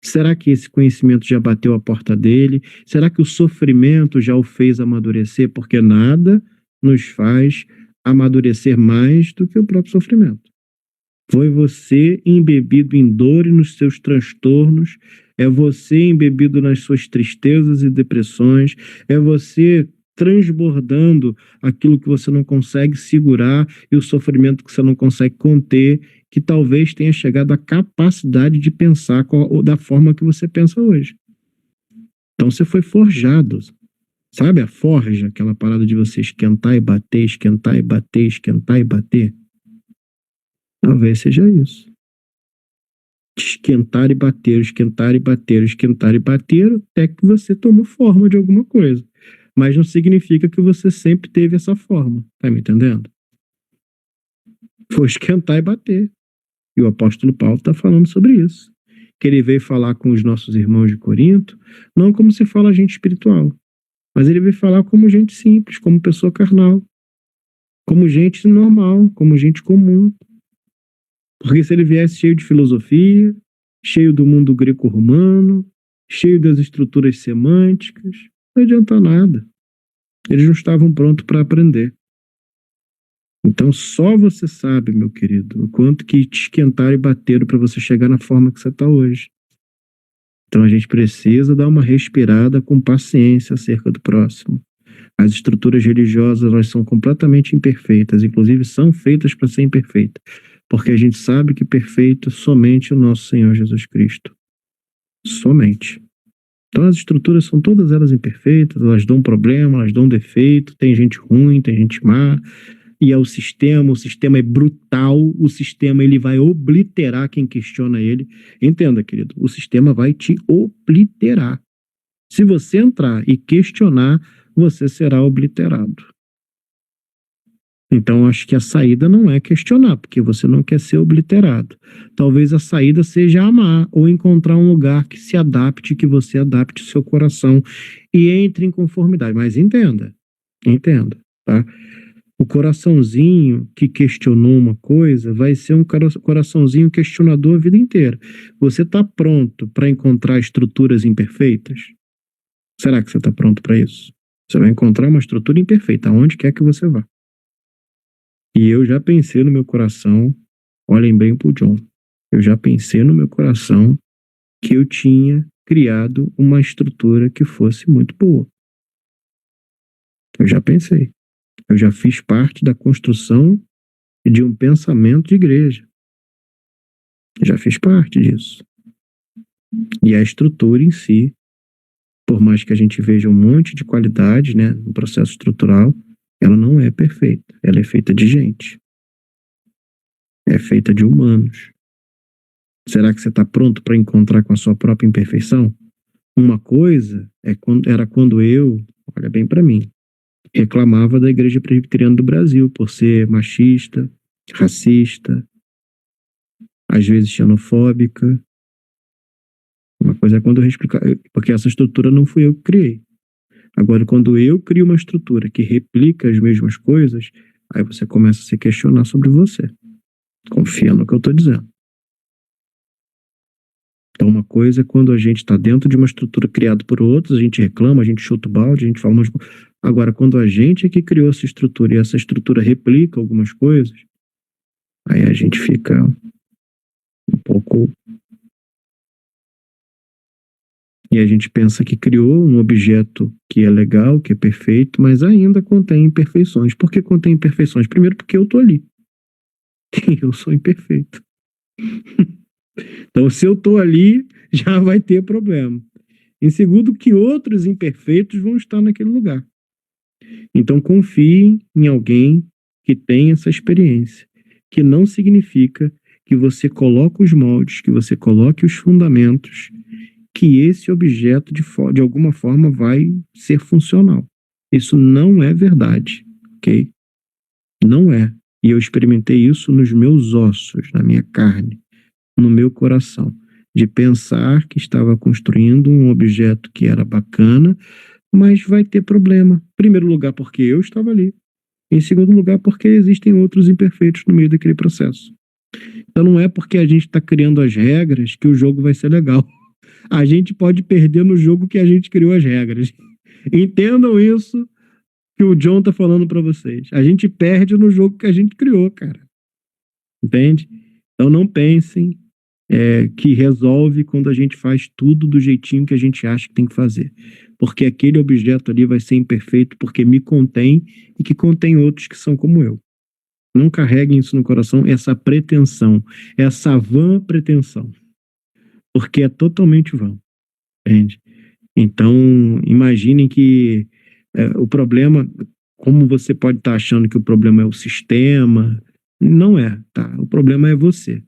será que esse conhecimento já bateu a porta dele? Será que o sofrimento já o fez amadurecer? Porque nada nos faz amadurecer mais do que o próprio sofrimento. Foi você embebido em dor e nos seus transtornos, é você embebido nas suas tristezas e depressões, é você transbordando aquilo que você não consegue segurar e o sofrimento que você não consegue conter, que talvez tenha chegado à capacidade de pensar da forma que você pensa hoje. Então você foi forjado. Sabe a forja, aquela parada de você esquentar e bater, esquentar e bater, esquentar e bater? Talvez seja isso. Esquentar e bater, esquentar e bater, esquentar e bater, até que você tomou forma de alguma coisa. Mas não significa que você sempre teve essa forma. Tá me entendendo? Foi esquentar e bater. E o apóstolo Paulo está falando sobre isso. Que ele veio falar com os nossos irmãos de Corinto, não como se fala gente espiritual, mas ele veio falar como gente simples, como pessoa carnal, como gente normal, como gente comum. Porque se ele viesse cheio de filosofia, cheio do mundo greco-romano, cheio das estruturas semânticas, não adianta nada. Eles não estavam prontos para aprender. Então só você sabe, meu querido, o quanto que te esquentaram e bateram para você chegar na forma que você está hoje. Então a gente precisa dar uma respirada com paciência acerca do próximo. As estruturas religiosas, elas são completamente imperfeitas, inclusive são feitas para ser imperfeitas, porque a gente sabe que perfeito é somente o nosso Senhor Jesus Cristo. Somente. Então as estruturas são todas elas imperfeitas, elas dão problema, elas dão defeito, tem gente ruim, tem gente má, e é o sistema é brutal, o sistema ele vai obliterar quem questiona ele. Entenda, querido, o sistema vai te obliterar. Se você entrar e questionar, você será obliterado. Então, acho que a saída não é questionar, porque você não quer ser obliterado. Talvez a saída seja amar ou encontrar um lugar que se adapte, que você adapte o seu coração e entre em conformidade. Mas entenda, tá? O coraçãozinho que questionou uma coisa vai ser um coraçãozinho questionador a vida inteira. Você está pronto para encontrar estruturas imperfeitas? Será que você está pronto para isso? Você vai encontrar uma estrutura imperfeita, aonde quer que você vá. E eu já pensei no meu coração, olhem bem pro John, eu já pensei no meu coração que eu tinha criado uma estrutura que fosse muito boa. Eu já pensei. Eu já fiz parte da construção de um pensamento de igreja. Já fiz parte disso. E a estrutura em si, por mais que a gente veja um monte de qualidade, né, no processo estrutural, ela não é perfeita. Ela é feita de gente. É feita de humanos. Será que você está pronto para encontrar com a sua própria imperfeição? Uma coisa era quando eu, olha bem para mim, reclamava da Igreja Presbiteriana do Brasil por ser machista, racista, às vezes xenofóbica. Uma coisa é quando eu explicar, porque essa estrutura não fui eu que criei. Agora, quando eu crio uma estrutura que replica as mesmas coisas, aí você começa a se questionar sobre você. Confia no que eu estou dizendo. Então, uma coisa é quando a gente está dentro de uma estrutura criada por outros, a gente reclama, a gente chuta o balde, a gente fala umas... Agora, quando a gente é que criou essa estrutura e essa estrutura replica algumas coisas, aí a gente fica, um pouco E a gente pensa que criou um objeto que é legal, que é perfeito, mas ainda contém imperfeições. Por que contém imperfeições? Primeiro, porque eu estou ali. Eu sou imperfeito. Então, se eu estou ali, já vai ter problema. Em segundo, que outros imperfeitos vão estar naquele lugar. Então, confie em alguém que tem essa experiência, que não significa que você coloque os moldes, que você coloque os fundamentos, que esse objeto de alguma forma vai ser funcional. Isso não é verdade, ok? Não é. E eu experimentei isso nos meus ossos, na minha carne, no meu coração, de pensar que estava construindo um objeto que era bacana, mas vai ter problema. Em primeiro lugar, porque eu estava ali. Em segundo lugar, porque existem outros imperfeitos no meio daquele processo. Então não é porque a gente está criando as regras que o jogo vai ser legal. A gente pode perder no jogo que a gente criou as regras. Entendam isso que o John tá falando para vocês. A gente perde no jogo que a gente criou, cara. Entende? Então não pensem que resolve quando a gente faz tudo do jeitinho que a gente acha que tem que fazer. Porque aquele objeto ali vai ser imperfeito porque me contém e que contém outros que são como eu. Não carreguem isso no coração, essa pretensão, essa vã pretensão. Porque é totalmente vã, entende? Então, imaginem que o problema, como você pode estar achando que o problema é o sistema, não é, tá? O problema é você.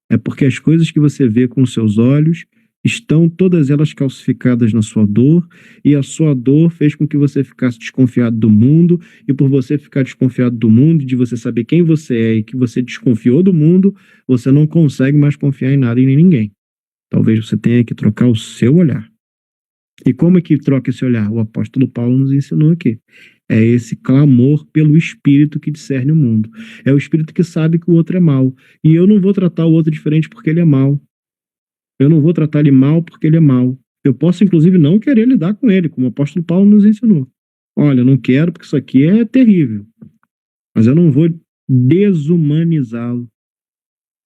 É porque as coisas que você vê com os seus olhos estão todas elas calcificadas na sua dor, e a sua dor fez com que você ficasse desconfiado do mundo, e por você ficar desconfiado do mundo, de você saber quem você é e que você desconfiou do mundo, você não consegue mais confiar em nada e nem ninguém. Talvez você tenha que trocar o seu olhar. E como é que troca esse olhar? O apóstolo Paulo nos ensinou aqui. É esse clamor pelo Espírito que discerne o mundo. É o Espírito que sabe que o outro é mau. E eu não vou tratar o outro diferente porque ele é mau. Eu não vou tratar ele mal porque ele é mau. Eu posso, inclusive, não querer lidar com ele, como o apóstolo Paulo nos ensinou. Olha, eu não quero porque isso aqui é terrível. Mas eu não vou desumanizá-lo.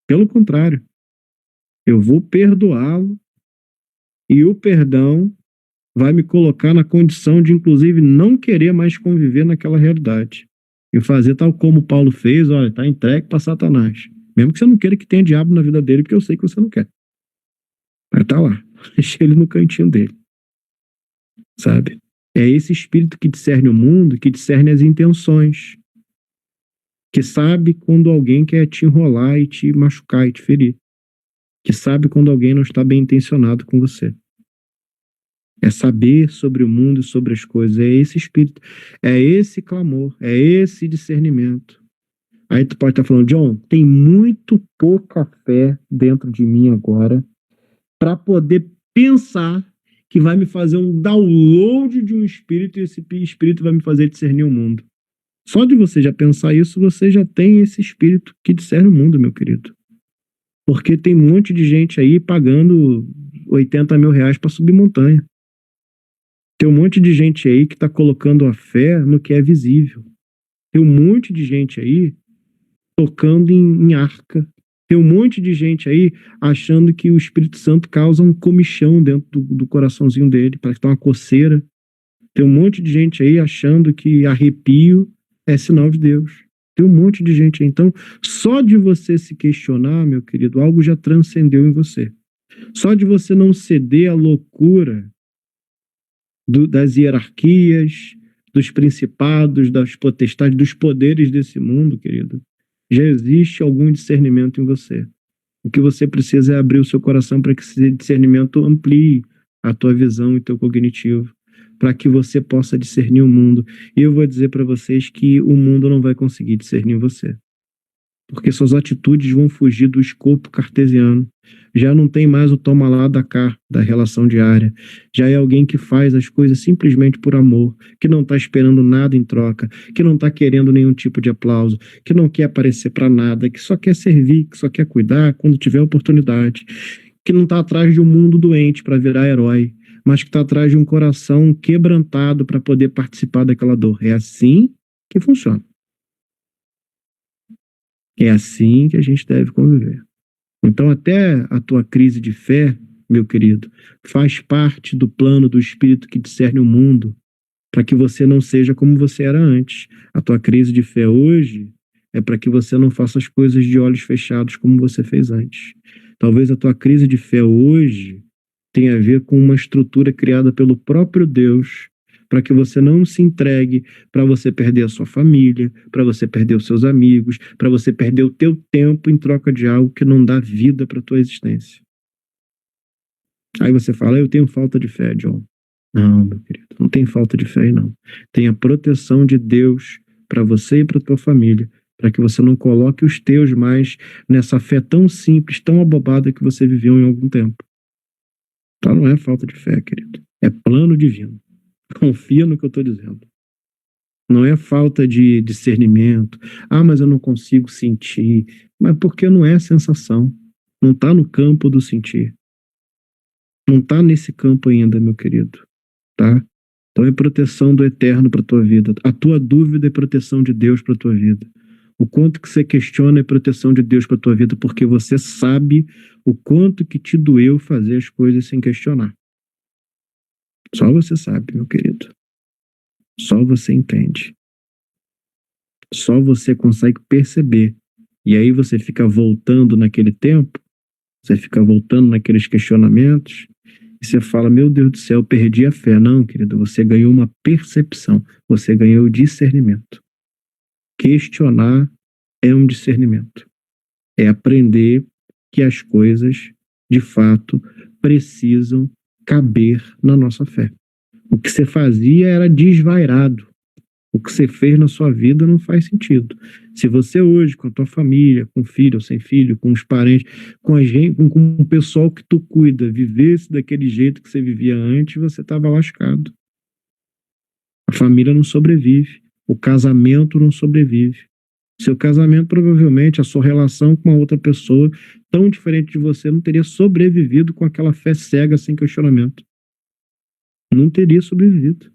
Pelo contrário, eu vou perdoá-lo, e o perdão vai me colocar na condição de, inclusive, não querer mais conviver naquela realidade. E fazer tal como Paulo fez, olha, tá entregue para Satanás. Mesmo que você não queira que tenha diabo na vida dele, porque eu sei que você não quer. Mas tá lá, deixa ele no cantinho dele, sabe? É esse espírito que discerne o mundo, que discerne as intenções, que sabe quando alguém quer te enrolar e te machucar e te ferir, que sabe quando alguém não está bem intencionado com você. É saber sobre o mundo e sobre as coisas. É esse espírito. É esse clamor. É esse discernimento. Aí tu pode estar falando, John, tem muito pouca fé dentro de mim agora para poder pensar que vai me fazer um download de um espírito e esse espírito vai me fazer discernir o mundo. Só de você já pensar isso, você já tem esse espírito que discerne o mundo, meu querido. Porque tem um monte de gente aí pagando 80 mil reais para subir montanha. Tem um monte de gente aí que está colocando a fé no que é visível. Tem um monte de gente aí tocando em arca. Tem um monte de gente aí achando que o Espírito Santo causa um comichão dentro do coraçãozinho dele, parece que tá uma coceira. Tem um monte de gente aí achando que arrepio é sinal de Deus. Tem um monte de gente aí. Então, só de você se questionar, meu querido, algo já transcendeu em você. Só de você não ceder à loucura das hierarquias, dos principados, das potestades, dos poderes desse mundo, querido, já existe algum discernimento em você. O que você precisa é abrir o seu coração para que esse discernimento amplie a tua visão e teu cognitivo, para que você possa discernir o mundo. E eu vou dizer para vocês que o mundo não vai conseguir discernir você, porque suas atitudes vão fugir do escopo cartesiano. Já não tem mais o toma lá da cá, da relação diária. Já é alguém que faz as coisas simplesmente por amor, que não está esperando nada em troca, que não está querendo nenhum tipo de aplauso, que não quer aparecer para nada, que só quer servir, que só quer cuidar quando tiver oportunidade, que não está atrás de um mundo doente para virar herói, mas que está atrás de um coração quebrantado para poder participar daquela dor. É assim que funciona. É assim que a gente deve conviver. Então, até a tua crise de fé meu querido, faz parte do plano do Espírito que discerne o mundo, para que você não seja como você era antes. A tua crise de fé hoje é para que você não faça as coisas de olhos fechados como você fez antes. Talvez a tua crise de fé hoje tenha a ver com uma estrutura criada pelo próprio Deus, para que você não se entregue, para você perder a sua família, para você perder os seus amigos, para você perder o teu tempo em troca de algo que não dá vida para a tua existência. Aí você fala, eu tenho falta de fé, John. Não, meu querido, não tem falta de fé aí, não. Tem a proteção de Deus para você e para tua família, para que você não coloque os teus mais nessa fé tão simples, tão abobada que você viveu em algum tempo. Então não é falta de fé, querido. É plano divino. Confia no que eu estou dizendo. Não é falta de discernimento. Ah, mas eu não consigo sentir. Mas porque não é sensação. Não está no campo do sentir. Não está nesse campo ainda, meu querido. Tá? Então é proteção do eterno para tua vida. A tua dúvida é proteção de Deus para tua vida. O quanto que você questiona é proteção de Deus para tua vida, porque você sabe o quanto que te doeu fazer as coisas sem questionar. Só você sabe, meu querido. Só você entende. Só você consegue perceber. E aí você fica voltando naquele tempo, você fica voltando naqueles questionamentos, e você fala, meu Deus do céu, eu perdi a fé. Não, querido, você ganhou uma percepção, você ganhou discernimento. Questionar é um discernimento. É aprender que as coisas, de fato, precisam caber na nossa fé. O que você fazia era desvairado. O que você fez na sua vida não faz sentido. Se você hoje, com a tua família, com filho ou sem filho, com os parentes, com a gente, com o pessoal que tu cuida, vivesse daquele jeito que você vivia antes, você estava lascado. A família não sobrevive. O casamento não sobrevive. Seu casamento, provavelmente, a sua relação com uma outra pessoa tão diferente de você não teria sobrevivido com aquela fé cega sem questionamento. Não teria sobrevivido.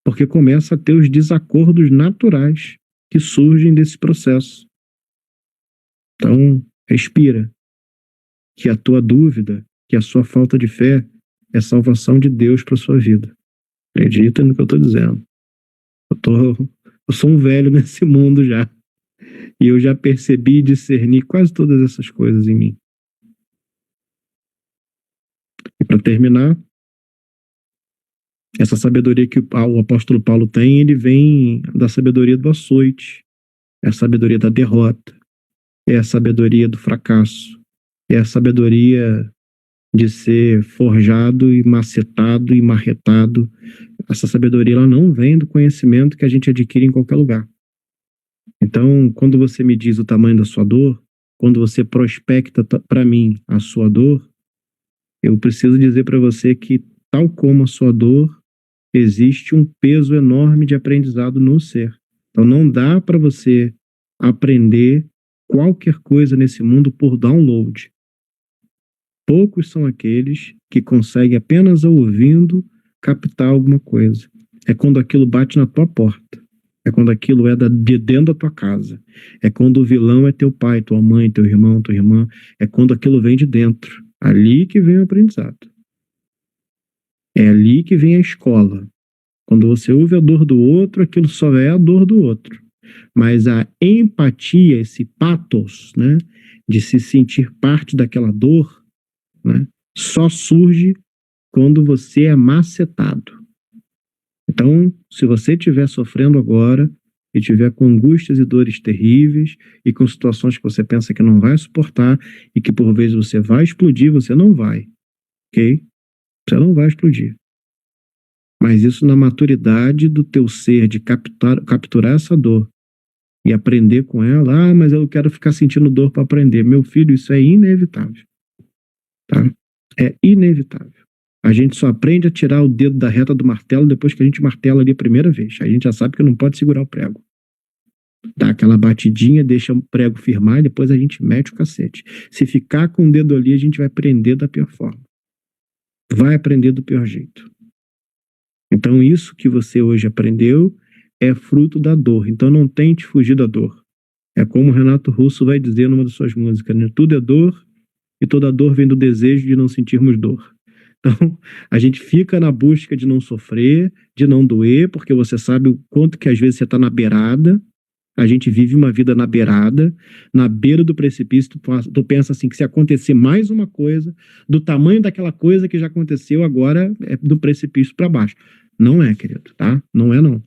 Porque começa a ter os desacordos naturais que surgem desse processo. Então, respira. Que a tua dúvida, que a sua falta de fé é salvação de Deus para sua vida. Acredita no que eu estou dizendo. Eu sou um velho nesse mundo já. E eu já percebi e discerni quase todas essas coisas em mim. E para terminar, essa sabedoria que o apóstolo Paulo tem, ele vem da sabedoria do açoite, é a sabedoria da derrota, é a sabedoria do fracasso, é a sabedoria de ser forjado e macetado e marretado. Essa sabedoria ela não vem do conhecimento que a gente adquire em qualquer lugar. Então, quando você me diz o tamanho da sua dor, quando você prospecta para mim a sua dor, eu preciso dizer para você que, tal como a sua dor, existe um peso enorme de aprendizado no ser. Então não dá para você aprender qualquer coisa nesse mundo por download. Poucos são aqueles que conseguem apenas ouvindo captar alguma coisa. É quando aquilo bate na tua porta. É quando aquilo é de dentro da tua casa. É quando o vilão é teu pai, tua mãe, teu irmão, tua irmã. É quando aquilo vem de dentro. Ali que vem o aprendizado. É ali que vem a escola. Quando você ouve a dor do outro, aquilo só é a dor do outro. Mas a empatia, esse pathos, né, de se sentir parte daquela dor, né, só surge quando você é macetado. Então, se você estiver sofrendo agora e estiver com angústias e dores terríveis e com situações que você pensa que não vai suportar e que por vezes você vai explodir, você não vai, ok? Você não vai explodir. Mas isso na maturidade do teu ser, de capturar essa dor e aprender com ela. Ah, mas eu quero ficar sentindo dor para aprender. Meu filho, isso é inevitável. Tá? É inevitável. A gente só aprende a tirar o dedo da reta do martelo depois que a gente martela ali a primeira vez. A gente já sabe que não pode segurar o prego. Dá aquela batidinha, deixa o prego firmar e depois a gente mete o cacete. Se ficar com o dedo ali, a gente vai aprender da pior forma. Vai aprender do pior jeito. Então, isso que você hoje aprendeu é fruto da dor. Então, não tente fugir da dor. É como o Renato Russo vai dizer numa das suas músicas, né? Tudo é dor e toda dor vem do desejo de não sentirmos dor. Então, a gente fica na busca de não sofrer, de não doer, porque você sabe o quanto que às vezes você está na beirada. A gente vive uma vida na beirada, na beira do precipício. Tu pensa assim, que se acontecer mais uma coisa, do tamanho daquela coisa que já aconteceu, agora é do precipício para baixo. Não é, querido, tá? Não é, não.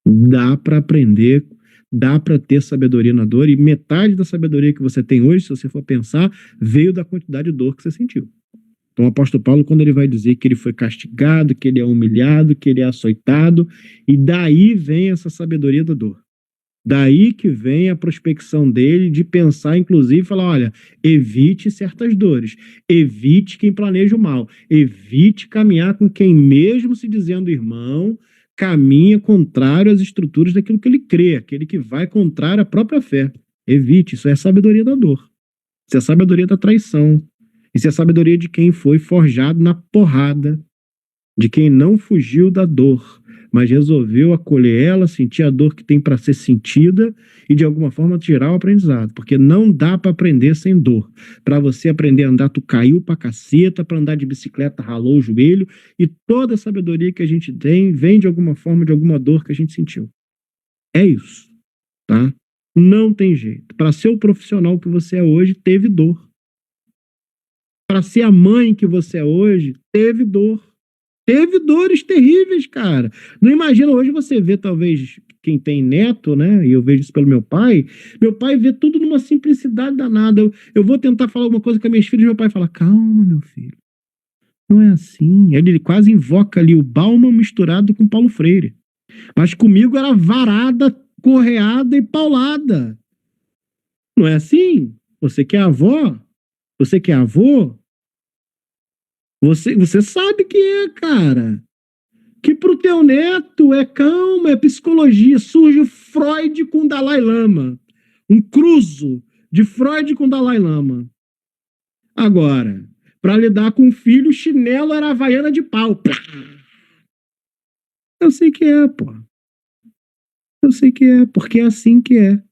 Dá para aprender, dá para ter sabedoria na dor, e metade da sabedoria que você tem hoje, se você for pensar, veio da quantidade de dor que você sentiu. Então, o apóstolo Paulo, quando ele vai dizer que ele foi castigado, que ele é humilhado, que ele é açoitado, e daí vem essa sabedoria da dor. Daí que vem a prospecção dele de pensar, inclusive, falar, olha, evite certas dores, evite quem planeja o mal, evite caminhar com quem, mesmo se dizendo irmão, caminha contrário às estruturas daquilo que ele crê, aquele que vai contrário à própria fé. Evite, isso é sabedoria da dor. Isso é sabedoria da traição. Isso é sabedoria de quem foi forjado na porrada, de quem não fugiu da dor, mas resolveu acolher ela, sentir a dor que tem para ser sentida e de alguma forma tirar o aprendizado, porque não dá para aprender sem dor. Para você aprender a andar, tu caiu pra caceta, para andar de bicicleta ralou o joelho, e toda a sabedoria que a gente tem vem de alguma forma de alguma dor que a gente sentiu. É isso, tá? Não tem jeito. Para ser o profissional que você é hoje, teve dor. Para ser a mãe que você é hoje, teve dor. Teve dores terríveis, cara. Não imagina, hoje você vê, talvez, quem tem neto, né? E eu vejo isso pelo meu pai. Meu pai vê tudo numa simplicidade danada. Eu vou tentar falar alguma coisa com as minhas filhas, meu pai fala, calma, meu filho. Não é assim. Ele quase invoca ali o Bauman misturado com Paulo Freire. Mas comigo era varada, correada e paulada. Não é assim? Você que é avó? Você que é avô? Você sabe que é, cara. Que pro teu neto é calma, é psicologia. Surge o Freud com Dalai Lama. Um cruzo de Freud com Dalai Lama. Agora, para lidar com o filho, chinelo era havaiana de pau. Plá! Eu sei que é, pô. Eu sei que é, porque é assim que é.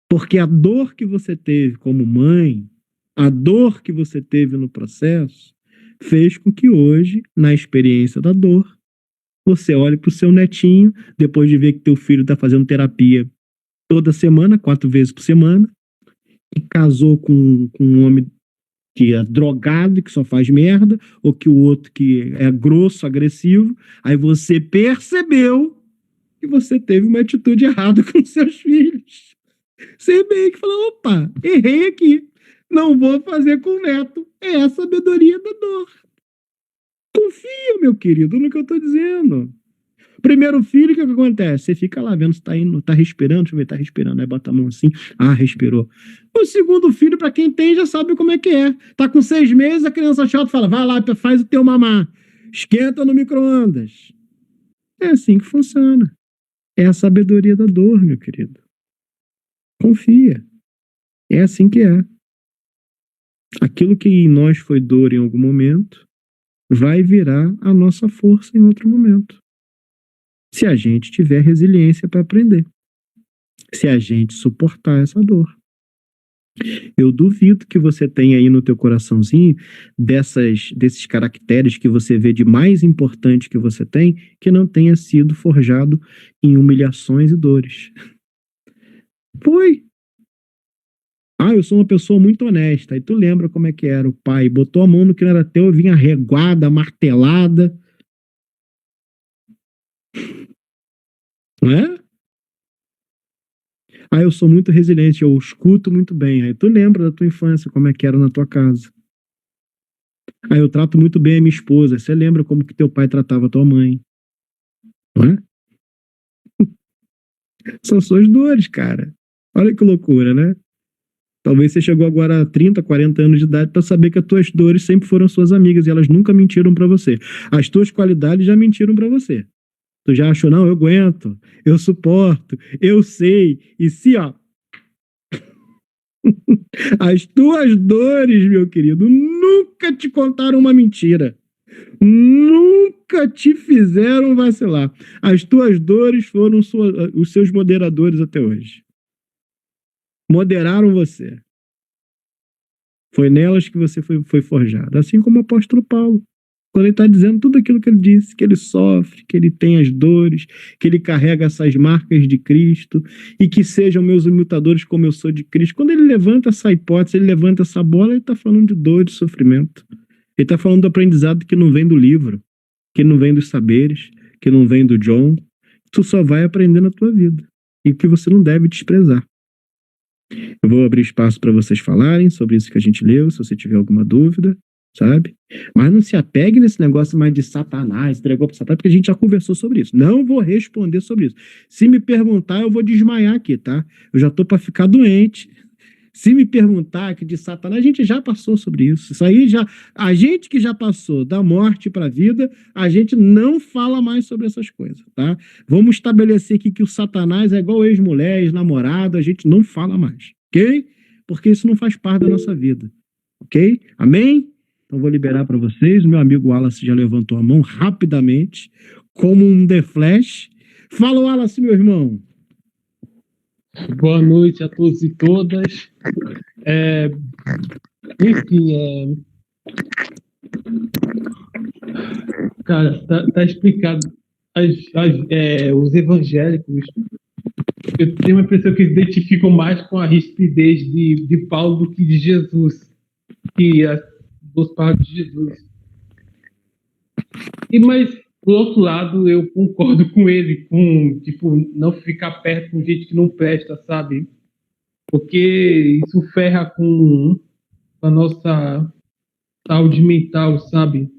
Porque a dor que você teve como mãe, a dor que você teve no processo, fez com que hoje, na experiência da dor, você olhe para o seu netinho, depois de ver que teu filho está fazendo terapia toda semana, 4 vezes por semana, e casou com um homem que é drogado, que só faz merda, ou que o outro que é grosso, agressivo, aí você percebeu que você teve uma atitude errada com seus filhos. Você meio que falou, opa, errei aqui, não vou fazer com o neto. É a sabedoria da dor. Confia, meu querido, no que eu estou dizendo. Primeiro filho, o que acontece? Você fica lá vendo se tá indo, tá respirando, deixa eu ver, tá respirando, aí bota a mão assim, respirou. O segundo filho, para quem tem, já sabe como é que é. Tá com 6 meses, a criança chata fala, vai lá, faz o teu mamar, esquenta no micro-ondas. É assim que funciona. É a sabedoria da dor, meu querido. Confia. É assim que é. Aquilo que em nós foi dor em algum momento, vai virar a nossa força em outro momento. Se a gente tiver resiliência para aprender. Se a gente suportar essa dor. Eu duvido que você tenha aí no teu coraçãozinho desses caracteres que você vê de mais importante que você tem, que não tenha sido forjado em humilhações e dores. Foi. Eu sou uma pessoa muito honesta. Aí tu lembra como é que era o pai? Botou a mão no que não era teu, vinha reguada, martelada. Não é? Eu sou muito resiliente, eu escuto muito bem. Aí tu lembra da tua infância, como é que era na tua casa. Eu trato muito bem a minha esposa. Você lembra como que teu pai tratava a tua mãe. Não é? São suas dores, cara. Olha que loucura, né? Talvez você chegou agora a 30, 40 anos de idade para saber que as tuas dores sempre foram suas amigas e elas nunca mentiram para você. As tuas qualidades já mentiram para você. Tu já achou, não, eu aguento, eu suporto, eu sei. E se, as tuas dores, meu querido, nunca te contaram uma mentira. Nunca te fizeram vacilar. As tuas dores foram os seus moderadores até hoje. Moderaram você. Foi nelas que você foi forjado. Assim como o apóstolo Paulo. Quando ele está dizendo tudo aquilo que ele disse, que ele sofre, que ele tem as dores, que ele carrega essas marcas de Cristo, e que sejam meus imitadores como eu sou de Cristo. Quando ele levanta essa hipótese, ele levanta essa bola, ele está falando de dor, de sofrimento. Ele está falando do aprendizado que não vem do livro, que não vem dos saberes, que não vem do John. Tu só vai aprender na tua vida. E que você não deve desprezar. Eu vou abrir espaço para vocês falarem sobre isso que a gente leu, se você tiver alguma dúvida, sabe? Mas não se apegue nesse negócio mais de Satanás, entregou para Satanás, porque a gente já conversou sobre isso. Não vou responder sobre isso. Se me perguntar, eu vou desmaiar aqui, tá? Eu já tô para ficar doente. Se me perguntar que de Satanás, a gente já passou sobre isso. Isso aí já. A gente que já passou da morte para a vida, a gente não fala mais sobre essas coisas, tá? Vamos estabelecer aqui que o Satanás é igual ex-mulher, ex-namorado, a gente não fala mais, ok? Porque isso não faz parte da nossa vida, ok? Amém? Então vou liberar para vocês. O meu amigo Wallace já levantou a mão rapidamente, como um The Flash. Fala, Wallace, meu irmão. Boa noite a todos e todas. Enfim, cara, tá explicado. Os evangélicos, eu tenho a impressão que eles identificam mais com a rispidez de Paulo do que de Jesus, que dos palavras de Jesus. Mas, por outro lado, eu concordo com ele, com, tipo, não ficar perto com gente que não presta, sabe? Porque isso ferra com a nossa saúde mental, sabe?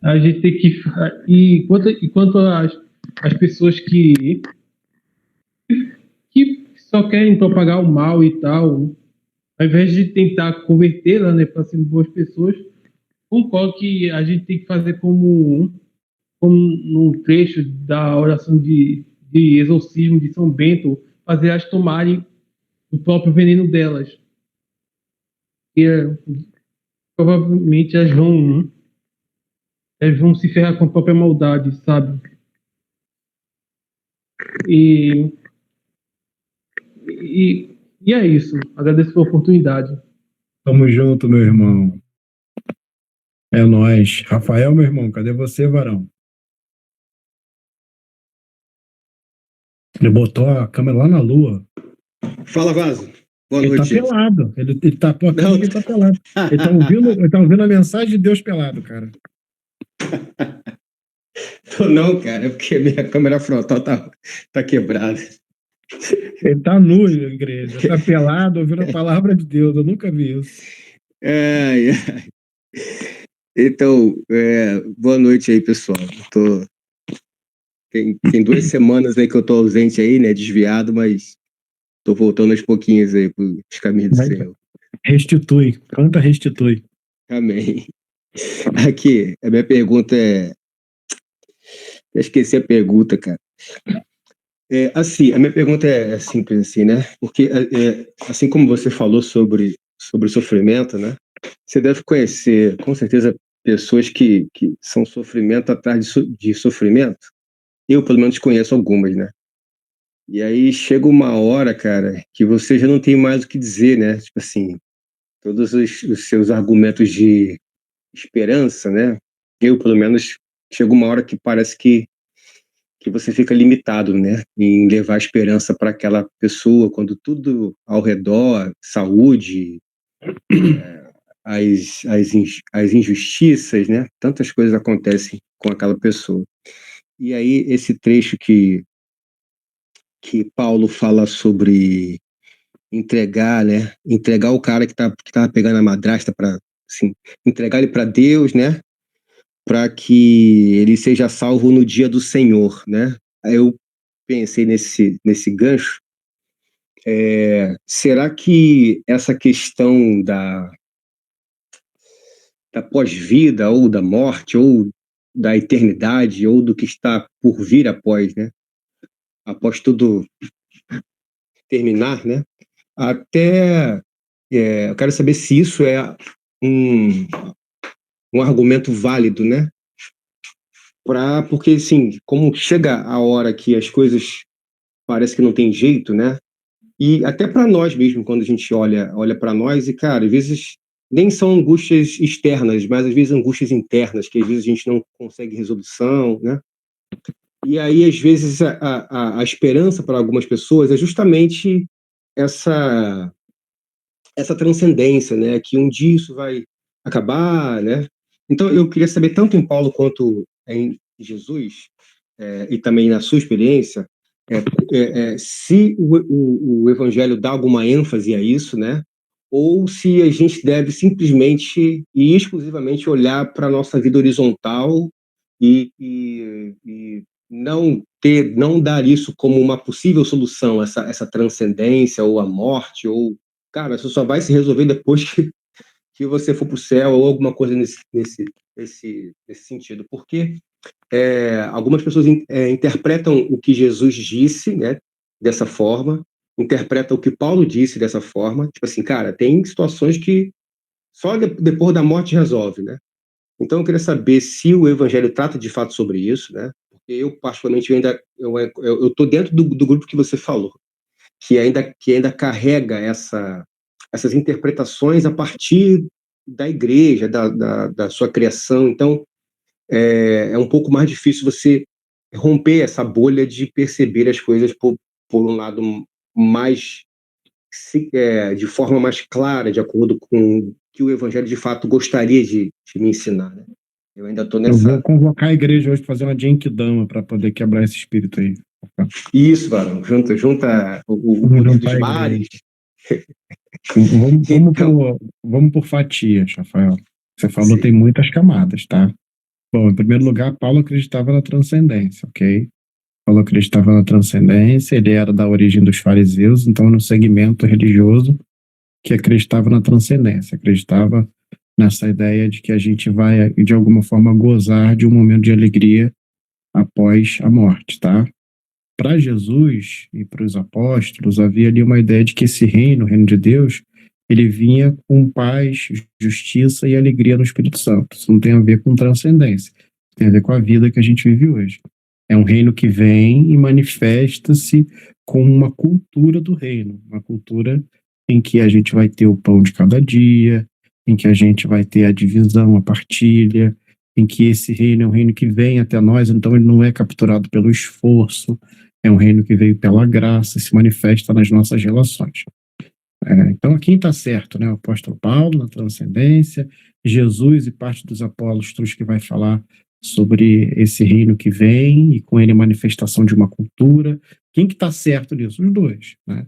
A gente tem que. E quanto às pessoas que só querem propagar o mal e tal, ao invés de tentar convertê-la, né, para serem boas pessoas, concordo que a gente tem que fazer como num trecho da oração de exorcismo de São Bento, fazer elas tomarem o próprio veneno delas. E provavelmente elas vão se ferrar com a própria maldade, sabe? E, e é isso. Agradeço pela oportunidade. Tamo junto, meu irmão. É nóis. Rafael, meu irmão, cadê você, varão? Ele botou a câmera lá na lua. Fala, Vaso. Boa Ele noite, tá gente. pelado. Ele tapou a câmera Não. porque ele tá pelado. Ele tá ouvindo a mensagem de Deus pelado, cara. Não, cara, é porque minha câmera frontal tá quebrada. Ele tá nu, igreja. Tá pelado, ouvindo a palavra de Deus. Eu nunca vi isso. Ai, ai. Então, boa noite aí, pessoal. Tem 2 semanas aí que eu tô ausente aí, né? Desviado, mas tô voltando aos pouquinhos aí pros caminhos do Senhor. Restitui. Canta, restitui. Amém. Aqui, a minha pergunta é. Eu esqueci a pergunta, cara. Assim, a minha pergunta é simples assim, né? Porque, assim como você falou sobre sofrimento, né? Você deve conhecer, com certeza, pessoas que são sofrimento atrás de sofrimento. Eu, pelo menos, conheço algumas, né? E aí chega uma hora, cara, que você já não tem mais o que dizer, né? Tipo assim, todos os seus argumentos de esperança, né? Eu, pelo menos, chega uma hora que parece que você fica limitado, né, em levar esperança para aquela pessoa, quando tudo ao redor, saúde, as injustiças, né, tantas coisas acontecem com aquela pessoa. E aí esse trecho que Paulo fala sobre entregar, né, entregar o cara que tava pegando a madrasta para, assim, entregar ele para Deus, né, para que ele seja salvo no dia do Senhor, né? Aí eu pensei nesse gancho. Será que essa questão da pós-vida, ou da morte, ou da eternidade, ou do que está por vir após, né? Após tudo terminar, né? Até eu quero saber se isso é um, um argumento válido, né? Porque, assim, como chega a hora que as coisas parece que não tem jeito, né? E até para nós mesmo, quando a gente olha para nós, e, cara, às vezes nem são angústias externas, mas às vezes angústias internas, que às vezes a gente não consegue resolução, né? E aí, às vezes, a esperança para algumas pessoas é justamente essa, essa transcendência, né? Que um dia isso vai acabar, né? Então, eu queria saber, tanto em Paulo quanto em Jesus, e também na sua experiência, se o Evangelho dá alguma ênfase a isso, né? Ou se a gente deve simplesmente e exclusivamente olhar para a nossa vida horizontal e não dar isso como uma possível solução, essa transcendência ou a morte, ou, cara, isso só vai se resolver depois que você for para o céu, ou alguma coisa nesse sentido. Porque algumas pessoas interpretam o que Jesus disse, né, dessa forma, interpretam o que Paulo disse dessa forma. Tipo assim, cara, tem situações que só depois da morte resolve, né? Então eu queria saber se o Evangelho trata de fato sobre isso, né? Porque eu particularmente eu tô dentro do grupo que você falou, que ainda carrega essas interpretações a partir da igreja, da sua criação. Então é um pouco mais difícil você romper essa bolha de perceber as coisas por um lado mais de forma mais clara, de acordo com o que o Evangelho de fato gostaria de me ensinar, né? Eu ainda estou Eu vou nessa. convocar a igreja hoje para fazer uma Genkidama para poder quebrar esse espírito aí. Isso, Varão, junta o Vamos poder juntar dos a igreja. mares. Vamos, vamos Então, por, vamos por fatias, Rafael. Você falou tem sim, muitas camadas, tá? Bom, em primeiro lugar, Paulo acreditava na transcendência, ok? Paulo acreditava na transcendência, ele era da origem dos fariseus, então no segmento religioso que acreditava na transcendência, acreditava nessa ideia de que a gente vai, de alguma forma, gozar de um momento de alegria após a morte, tá? Para Jesus e para os apóstolos, havia ali uma ideia de que esse reino, o reino de Deus, ele vinha com paz, justiça e alegria no Espírito Santo. Isso não tem a ver com transcendência, tem a ver com a vida que a gente vive hoje. É um reino que vem e manifesta-se com uma cultura do reino, uma cultura em que a gente vai ter o pão de cada dia, em que a gente vai ter a divisão, a partilha, em que esse reino é um reino que vem até nós, então ele não é capturado pelo esforço, é um reino que veio pela graça, se manifesta nas nossas relações. Então, quem está certo, né? O apóstolo Paulo, na transcendência, Jesus e parte dos apóstolos que vai falar sobre esse reino que vem e com ele a manifestação de uma cultura. Quem que está certo nisso? Os dois, né?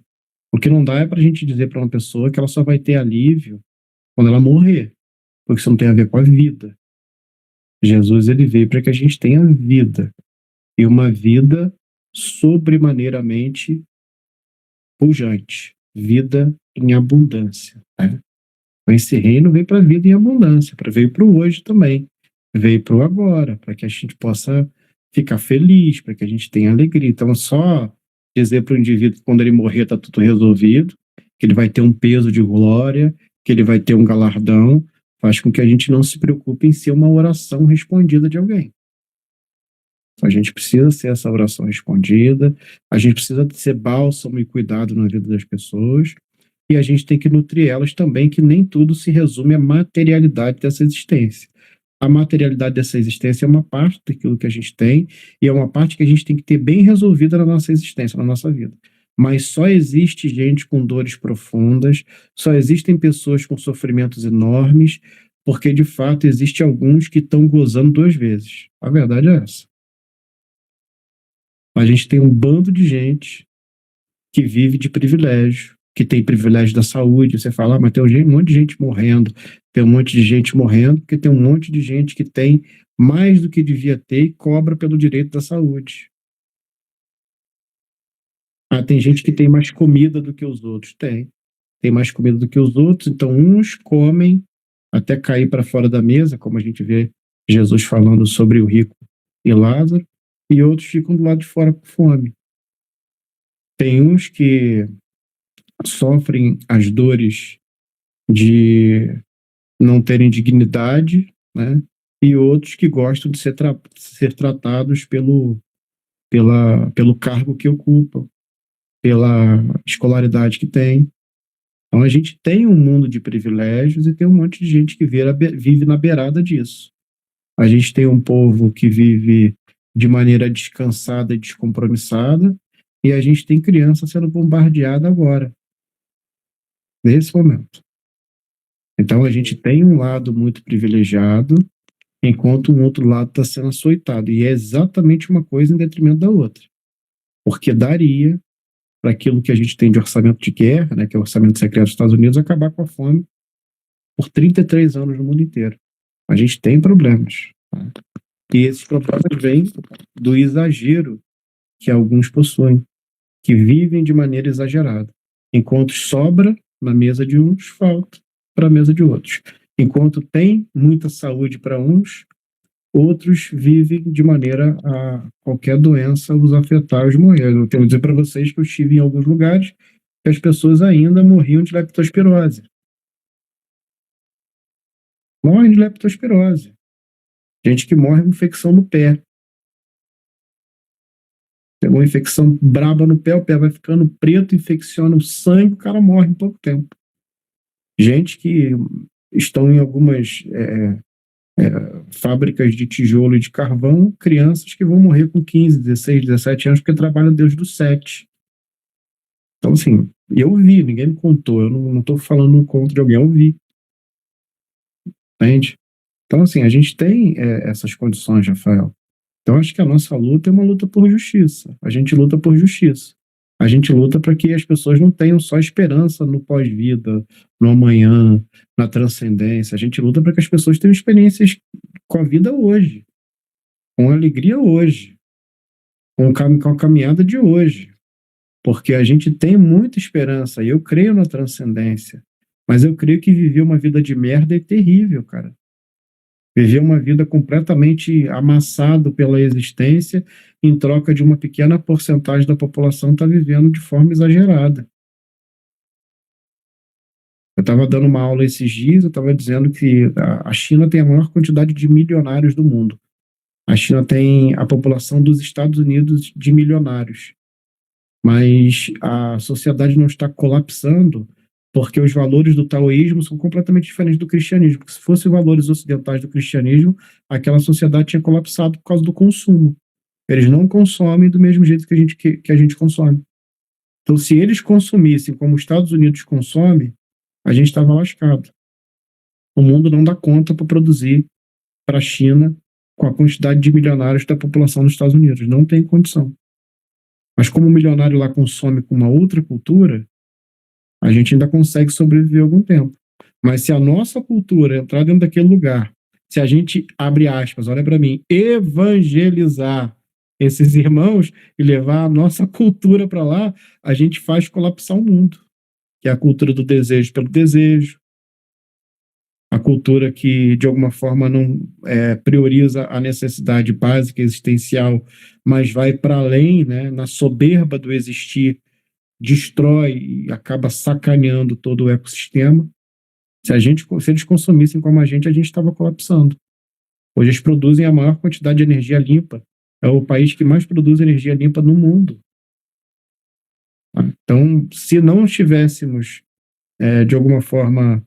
O que não dá é para a gente dizer para uma pessoa que ela só vai ter alívio quando ela morrer, porque isso não tem a ver com a vida. Jesus, ele veio para que a gente tenha vida, e uma vida sobremaneiramente pujante, vida em abundância, né? Então, esse reino veio para a vida em abundância, veio para o hoje também, veio para o agora, para que a gente possa ficar feliz, para que a gente tenha alegria. Então, só dizer para o indivíduo que quando ele morrer está tudo resolvido, que ele vai ter um peso de glória, que ele vai ter um galardão, faz com que a gente não se preocupe em ser uma oração respondida de alguém. A gente precisa ser essa oração respondida, a gente precisa ser bálsamo e cuidado na vida das pessoas, e a gente tem que nutrir elas também, que nem tudo se resume à materialidade dessa existência. A materialidade dessa existência é uma parte daquilo que a gente tem, e é uma parte que a gente tem que ter bem resolvida na nossa existência, na nossa vida. Mas só existe gente com dores profundas, só existem pessoas com sofrimentos enormes, porque de fato existe alguns que estão gozando duas vezes. A verdade é essa. A gente tem um bando de gente que vive de privilégio, que tem privilégio da saúde. Você fala, mas tem um monte de gente morrendo, tem um monte de gente morrendo, porque tem um monte de gente que tem mais do que devia ter e cobra pelo direito da saúde. Ah, tem gente que tem mais comida do que os outros. Tem mais comida do que os outros, então uns comem até cair para fora da mesa, como a gente vê Jesus falando sobre o rico e Lázaro, e outros ficam do lado de fora com fome. Tem uns que sofrem as dores de não terem dignidade, né? E outros que gostam de ser tratados pelo cargo que ocupam. pela escolaridade que tem. Então a gente tem um mundo de privilégios e tem um monte de gente que vive na beirada disso. A gente tem um povo que vive de maneira descansada e descompromissada, e a gente tem criança sendo bombardeada agora, nesse momento. Então a gente tem um lado muito privilegiado, enquanto um outro lado está sendo açoitado. E é exatamente uma coisa em detrimento da outra. Porque daria para aquilo que a gente tem de orçamento de guerra, né, que é o orçamento secreto dos Estados Unidos, acabar com a fome por 33 anos no mundo inteiro. A gente tem problemas. Tá? E esses problemas vêm do exagero que alguns possuem, que vivem de maneira exagerada. Enquanto sobra na mesa de uns, falta para a mesa de outros. Enquanto tem muita saúde para uns, outros vivem de maneira a qualquer doença os afetar, os morrer. Eu quero dizer para vocês que eu estive em alguns lugares que as pessoas ainda morriam de leptospirose. Morrem de leptospirose. Gente que morre com infecção no pé. Pegou uma infecção braba no pé, o pé vai ficando preto, infecciona o sangue, o cara morre em pouco tempo. Gente que estão em algumas fábricas de tijolo e de carvão, crianças que vão morrer com 15, 16, 17 anos porque trabalham desde os 7. Então, assim, eu vi, ninguém me contou, eu não estou falando um conto de alguém, eu vi. Entende? Então, assim, a gente tem essas condições, Rafael. Então, acho que a nossa luta é uma luta por justiça. A gente luta por justiça. A gente luta para que as pessoas não tenham só esperança no pós-vida, no amanhã, na transcendência. A gente luta para que as pessoas tenham experiências com a vida hoje, com a alegria hoje, com a caminhada de hoje. Porque a gente tem muita esperança, e eu creio na transcendência, mas eu creio que viver uma vida de merda é terrível, cara. Viver uma vida completamente amassado pela existência em troca de uma pequena porcentagem da população estar vivendo de forma exagerada. Eu estava dando uma aula esses dias, eu estava dizendo que a China tem a maior quantidade de milionários do mundo. A China tem a população dos Estados Unidos de milionários. Mas a sociedade não está colapsando porque os valores do taoísmo são completamente diferentes do cristianismo. Porque se fossem valores ocidentais do cristianismo, aquela sociedade tinha colapsado por causa do consumo. Eles não consomem do mesmo jeito que a gente consome. Então, se eles consumissem como os Estados Unidos consomem, a gente estava lascado. O mundo não dá conta para produzir para a China com a quantidade de milionários da população dos Estados Unidos. Não tem condição. Mas como o milionário lá consome com uma outra cultura, a gente ainda consegue sobreviver algum tempo. Mas se a nossa cultura entrar dentro daquele lugar, se a gente, abre aspas, olha para mim, evangelizar esses irmãos e levar a nossa cultura para lá, a gente faz colapsar o mundo. Que é a cultura do desejo pelo desejo, a cultura que, de alguma forma, não prioriza a necessidade básica existencial, mas vai para além, né, na soberba do existir, destrói e acaba sacaneando todo o ecossistema. Se eles consumissem como a gente estava colapsando. Hoje eles produzem a maior quantidade de energia limpa. É o país que mais produz energia limpa no mundo. Então, se não estivéssemos, de alguma forma,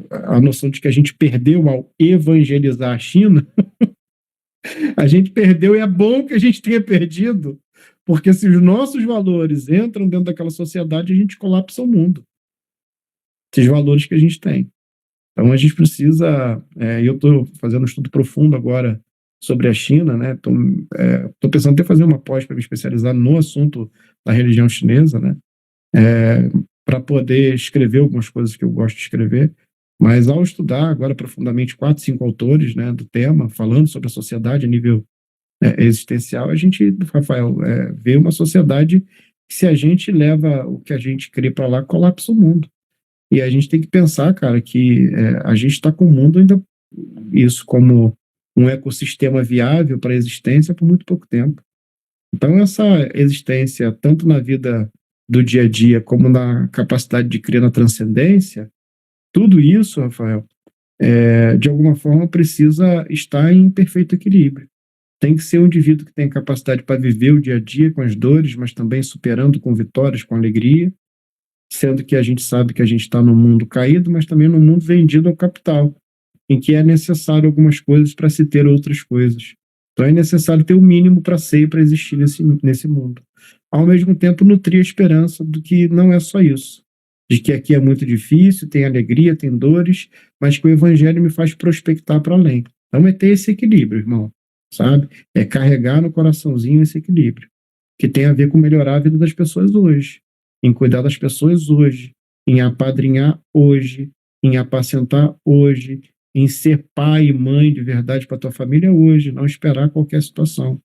a noção de que a gente perdeu ao evangelizar a China, a gente perdeu e é bom que a gente tenha perdido, porque se os nossos valores entram dentro daquela sociedade, a gente colapsa o mundo. Esses valores que a gente tem. Então a gente precisa, eu estou fazendo um estudo profundo agora sobre a China, né? Estou pensando até fazer uma pós para me especializar no assunto da religião chinesa, né? Para poder escrever algumas coisas que eu gosto de escrever, mas ao estudar agora profundamente 4, 5 autores, né, do tema, falando sobre a sociedade a nível existencial, a gente, Rafael, vê uma sociedade que, se a gente leva o que a gente crê para lá, colapsa o mundo. E a gente tem que pensar, cara, que a gente está com o mundo ainda, isso como um ecossistema viável para a existência por muito pouco tempo. Então essa existência, tanto na vida do dia a dia, como na capacidade de crer na transcendência, tudo isso, Rafael, de alguma forma precisa estar em perfeito equilíbrio. tem que ser um indivíduo que tem capacidade para viver o dia a dia com as dores, mas também superando com vitórias, com alegria, sendo que a gente sabe que a gente está num mundo caído, mas também num mundo vendido ao capital, em que é necessário algumas coisas para se ter outras coisas. Então é necessário ter o mínimo para ser e para existir nesse mundo. Ao mesmo tempo, nutrir a esperança do que não é só isso, de que aqui é muito difícil, tem alegria, tem dores, mas que o evangelho me faz prospectar para além. Então é ter esse equilíbrio, irmão, sabe? É carregar no coraçãozinho esse equilíbrio, que tem a ver com melhorar a vida das pessoas hoje, em cuidar das pessoas hoje, em apadrinhar hoje, em apacentar hoje, em ser pai e mãe de verdade para tua família hoje, não esperar qualquer situação,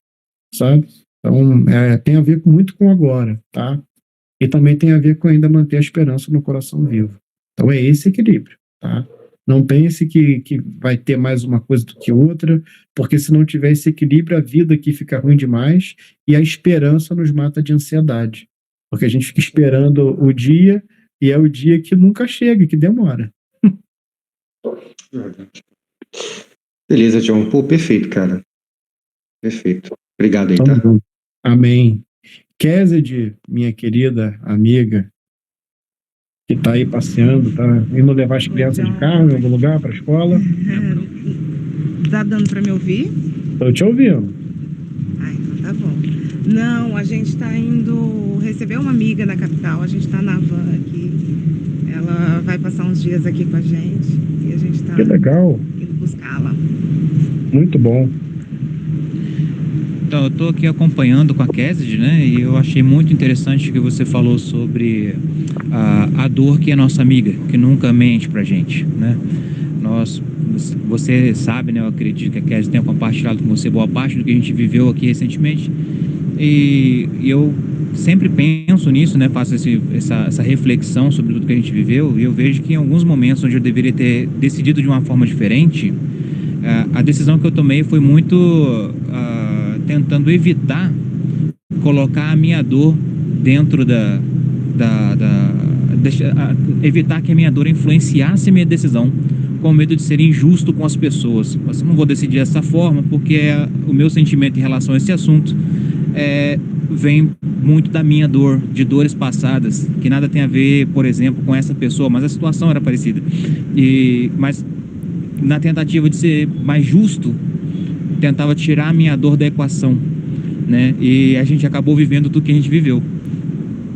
sabe? Então, tem a ver muito com agora, tá? E também tem a ver com ainda manter a esperança no coração vivo. Então, é esse equilíbrio, tá? Não pense que vai ter mais uma coisa do que outra, porque se não tiver esse equilíbrio, a vida aqui fica ruim demais e a esperança nos mata de ansiedade. Porque a gente fica esperando o dia e é o dia que nunca chega, que demora. Beleza, John. Pô, perfeito, cara. Perfeito. Obrigado aí, tá? Amém. Kézide, minha querida amiga, que está aí passeando, tá indo levar as crianças de carro em algum lugar para a escola. Tá dando para me ouvir? Estou te ouvindo. Ah, então tá bom. Não, a gente está indo receber uma amiga na capital, a gente está na van aqui. Ela vai passar uns dias aqui com a gente e a gente está Que legal. indo buscá-la. Muito bom. Então, eu estou aqui acompanhando com a Kézide, né? E eu achei muito interessante que você falou sobre a dor que é nossa amiga, que nunca mente pra gente, né? Você sabe, né? Eu acredito que a Kézide tenha compartilhado com você boa parte do que a gente viveu aqui recentemente. E eu sempre penso nisso, né? Faço essa reflexão sobre tudo que a gente viveu e eu vejo que em alguns momentos onde eu deveria ter decidido de uma forma diferente, a decisão que eu tomei foi muito tentando evitar colocar a minha dor dentro evitar que a minha dor influenciasse a minha decisão, com medo de ser injusto com as pessoas. Mas eu não vou decidir dessa forma, porque o meu sentimento em relação a esse assunto vem muito da minha dor, de dores passadas, que nada tem a ver, por exemplo, com essa pessoa, mas a situação era parecida. Mas na tentativa de ser mais justo, tentava tirar a minha dor da equação, né? E a gente acabou vivendo tudo que a gente viveu.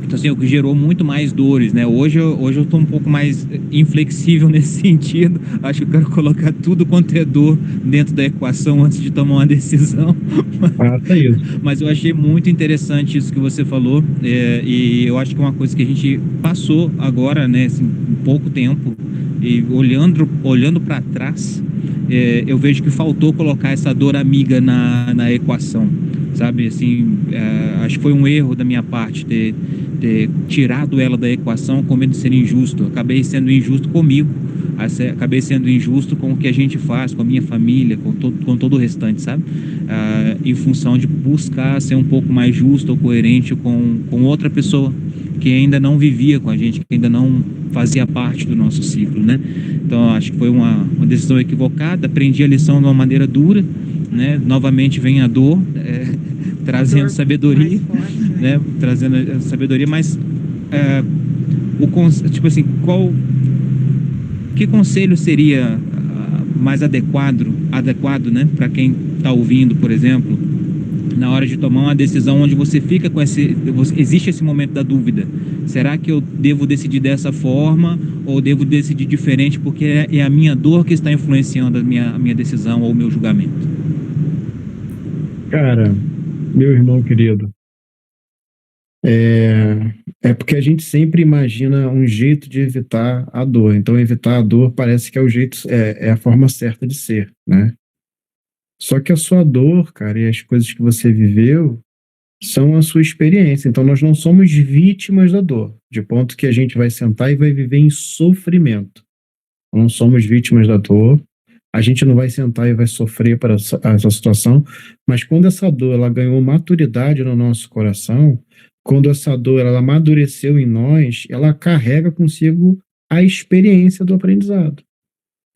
Então, assim, o que gerou muito mais dores, né? Hoje eu tô um pouco mais inflexível nesse sentido. Acho que eu quero colocar tudo quanto é dor dentro da equação antes de tomar uma decisão. Faça isso. Mas eu achei muito interessante isso que você falou. E eu acho que é uma coisa que a gente passou agora, né? Assim, em pouco tempo. E olhando para trás, eu vejo que faltou colocar essa dor amiga na equação, sabe? Assim, acho que foi um erro da minha parte ter tirado ela da equação com medo de ser injusto. Acabei sendo injusto comigo, acabei sendo injusto com o que a gente faz, com a minha família, com todo o restante, sabe? Em função de buscar ser um pouco mais justo ou coerente com outra pessoa que ainda não vivia com a gente, que ainda não fazia parte do nosso ciclo, né? Então, acho que foi uma decisão equivocada. Aprendi a lição de uma maneira dura, né? Novamente vem a dor, trazendo sabedoria, forte, né? Trazendo sabedoria, mas tipo assim, que conselho seria mais adequado, né, para quem está ouvindo, por exemplo, na hora de tomar uma decisão onde você fica com existe esse momento da dúvida? Será que eu devo decidir dessa forma ou devo decidir diferente porque é a minha dor que está influenciando a minha decisão ou o meu julgamento? Cara, meu irmão querido, é porque a gente sempre imagina um jeito de evitar a dor. Então, evitar a dor parece que é o jeito, é a forma certa de ser, né? Só que a sua dor, cara, e as coisas que você viveu são a sua experiência. Então, nós não somos vítimas da dor, de ponto que a gente vai sentar e vai viver em sofrimento. Não somos vítimas da dor. A gente não vai sentar e vai sofrer para essa situação, mas quando essa dor ela ganhou maturidade no nosso coração, quando essa dor ela amadureceu em nós, ela carrega consigo a experiência do aprendizado.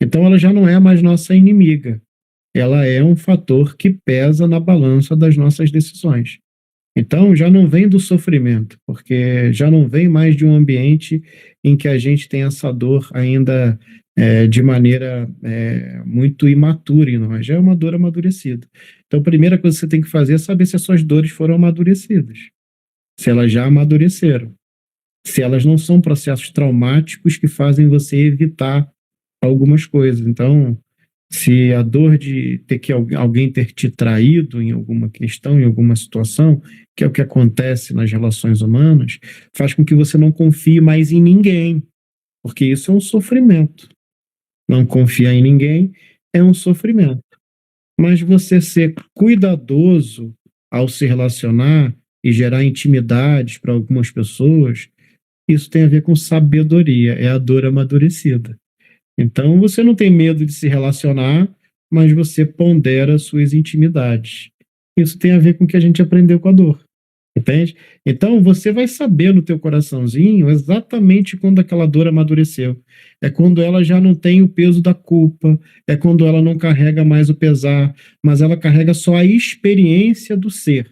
Então ela já não é mais nossa inimiga, ela é um fator que pesa na balança das nossas decisões. Então, já não vem do sofrimento, porque já não vem mais de um ambiente em que a gente tem essa dor ainda de maneira muito imatura em nós, já é uma dor amadurecida. Então, a primeira coisa que você tem que fazer é saber se as suas dores foram amadurecidas, se elas já amadureceram, se elas não são processos traumáticos que fazem você evitar algumas coisas. Então, se a dor de ter que alguém ter te traído em alguma questão, em alguma situação, que é o que acontece nas relações humanas, faz com que você não confie mais em ninguém, porque isso é um sofrimento. Não confiar em ninguém é um sofrimento. Mas você ser cuidadoso ao se relacionar e gerar intimidades para algumas pessoas, isso tem a ver com sabedoria, é a dor amadurecida. Então, você não tem medo de se relacionar, mas você pondera suas intimidades. Isso tem a ver com o que a gente aprendeu com a dor, entende? Então, você vai saber no teu coraçãozinho exatamente quando aquela dor amadureceu. É quando ela já não tem o peso da culpa, é quando ela não carrega mais o pesar, mas ela carrega só a experiência do ser,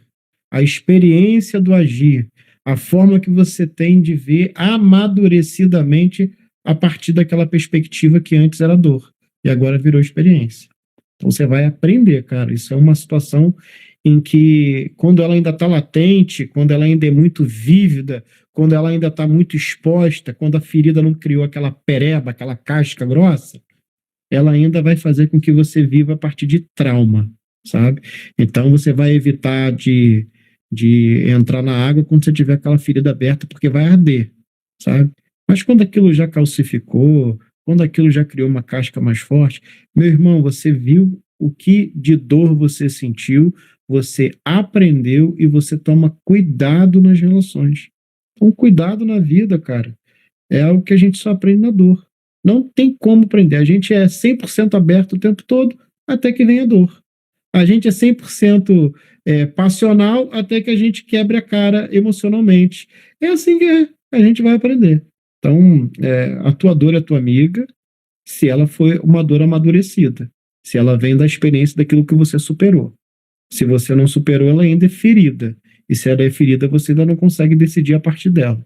a experiência do agir, a forma que você tem de ver amadurecidamente a partir daquela perspectiva que antes era dor e agora virou experiência. Então você vai aprender, cara. Isso é uma situação em que, quando ela ainda está latente, quando ela ainda é muito vívida, quando ela ainda está muito exposta, quando a ferida não criou aquela pereba, aquela casca grossa, ela ainda vai fazer com que você viva a partir de trauma, sabe? Então você vai evitar de entrar na água quando você tiver aquela ferida aberta, porque vai arder, sabe? Mas quando aquilo já calcificou, quando aquilo já criou uma casca mais forte, meu irmão, você viu o que de dor você sentiu, você aprendeu e você toma cuidado nas relações. Então, cuidado na vida, cara, é algo que a gente só aprende na dor. Não tem como aprender. A gente é 100% aberto o tempo todo até que vem a dor. A gente é 100% passional até que a gente quebre a cara emocionalmente. É assim que a gente vai aprender. Então, a tua dor é tua amiga se ela foi uma dor amadurecida, se ela vem da experiência daquilo que você superou. Se você não superou, ela ainda é ferida. E se ela é ferida, você ainda não consegue decidir a partir dela.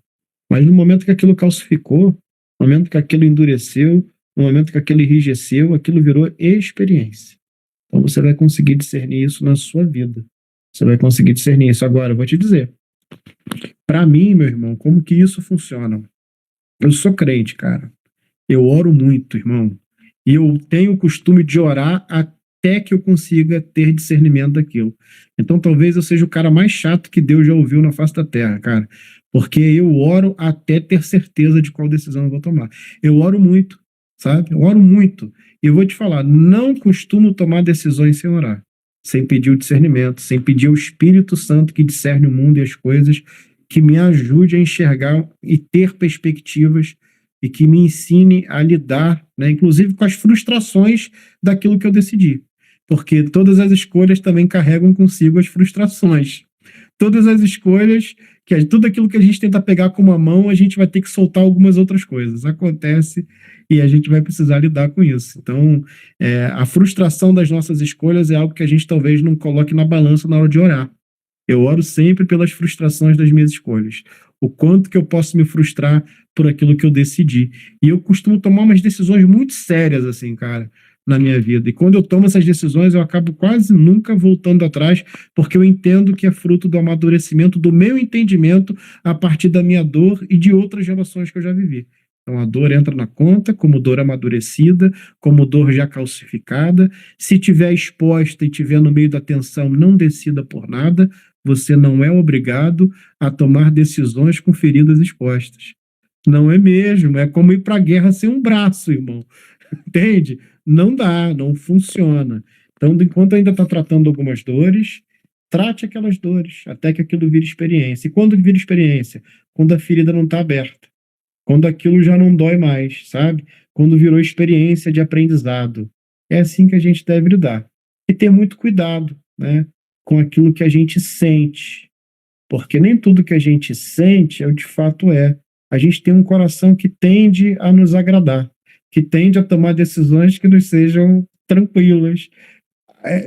Mas no momento que aquilo calcificou, no momento que aquilo endureceu, no momento que aquilo enrijeceu, aquilo virou experiência. Então você vai conseguir discernir isso na sua vida. Você vai conseguir discernir isso. Agora, eu vou te dizer. Para mim, meu irmão, como que isso funciona? Eu sou crente, cara. Eu oro muito, irmão. E eu tenho o costume de orar até que eu consiga ter discernimento daquilo. Então, talvez eu seja o cara mais chato que Deus já ouviu na face da terra, cara. Porque eu oro até ter certeza de qual decisão eu vou tomar. Eu oro muito, sabe? Eu oro muito. E eu vou te falar, não costumo tomar decisões sem orar. Sem pedir o discernimento, sem pedir ao Espírito Santo que discerne o mundo e as coisas, que me ajude a enxergar e ter perspectivas e que me ensine a lidar, né, inclusive com as frustrações daquilo que eu decidi. Porque todas as escolhas também carregam consigo as frustrações. Todas as escolhas, tudo aquilo que a gente tenta pegar com uma mão, a gente vai ter que soltar algumas outras coisas. Acontece e a gente vai precisar lidar com isso. Então, a frustração das nossas escolhas é algo que a gente talvez não coloque na balança na hora de orar. Eu oro sempre pelas frustrações das minhas escolhas. O quanto que eu posso me frustrar por aquilo que eu decidi. E eu costumo tomar umas decisões muito sérias, assim, cara, na minha vida. E quando eu tomo essas decisões, eu acabo quase nunca voltando atrás, porque eu entendo que é fruto do amadurecimento, do meu entendimento a partir da minha dor e de outras relações que eu já vivi. Então, a dor entra na conta como dor amadurecida, como dor já calcificada. Se tiver exposta e tiver no meio da tensão, não decida por nada. Você não é obrigado a tomar decisões com feridas expostas. Não é mesmo. É como ir para a guerra sem um braço, irmão. Entende? Não dá, não funciona. Então, enquanto ainda está tratando algumas dores, trate aquelas dores até que aquilo vire experiência. E quando vira experiência? Quando a ferida não está aberta. Quando aquilo já não dói mais, sabe? Quando virou experiência de aprendizado. É assim que a gente deve lidar. E ter muito cuidado, né, com aquilo que a gente sente. Porque nem tudo que a gente sente é o de fato é. A gente tem um coração que tende a nos agradar, que tende a tomar decisões que nos sejam tranquilas.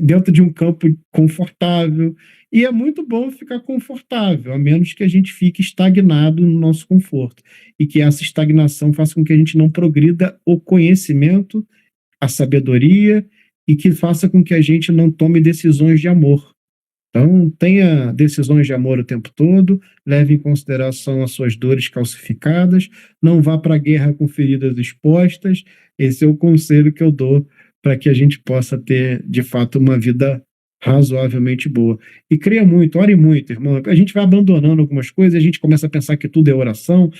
dentro de um campo confortável. E é muito bom ficar confortável, a menos que a gente fique estagnado no nosso conforto. E que essa estagnação faça com que a gente não progrida o conhecimento, a sabedoria, e que faça com que a gente não tome decisões de amor. Então, tenha decisões de amor o tempo todo, leve em consideração as suas dores calcificadas, não vá para a guerra com feridas expostas. Esse é o conselho que eu dou para que a gente possa ter, de fato, uma vida razoavelmente boa. E creia muito, ore muito, irmão. A gente vai abandonando algumas coisas, a gente começa a pensar que tudo é oração,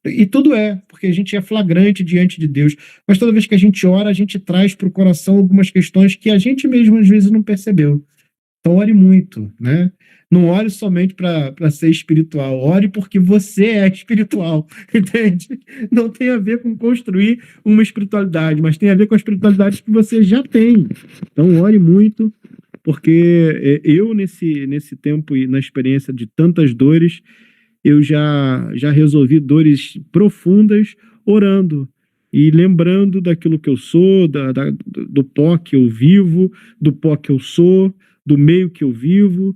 e tudo é, porque a gente é flagrante diante de Deus. Mas toda vez que a gente ora, a gente traz para o coração algumas questões que a gente mesmo, às vezes, não percebeu. Então, ore muito, né? Não ore somente para ser espiritual, ore porque você é espiritual, entende? Não tem a ver com construir uma espiritualidade, mas tem a ver com a espiritualidade que você já tem. Então, ore muito, porque eu, nesse tempo e na experiência de tantas dores, eu já resolvi dores profundas orando e lembrando daquilo que eu sou, do pó que eu vivo, do pó que eu sou, do meio que eu vivo.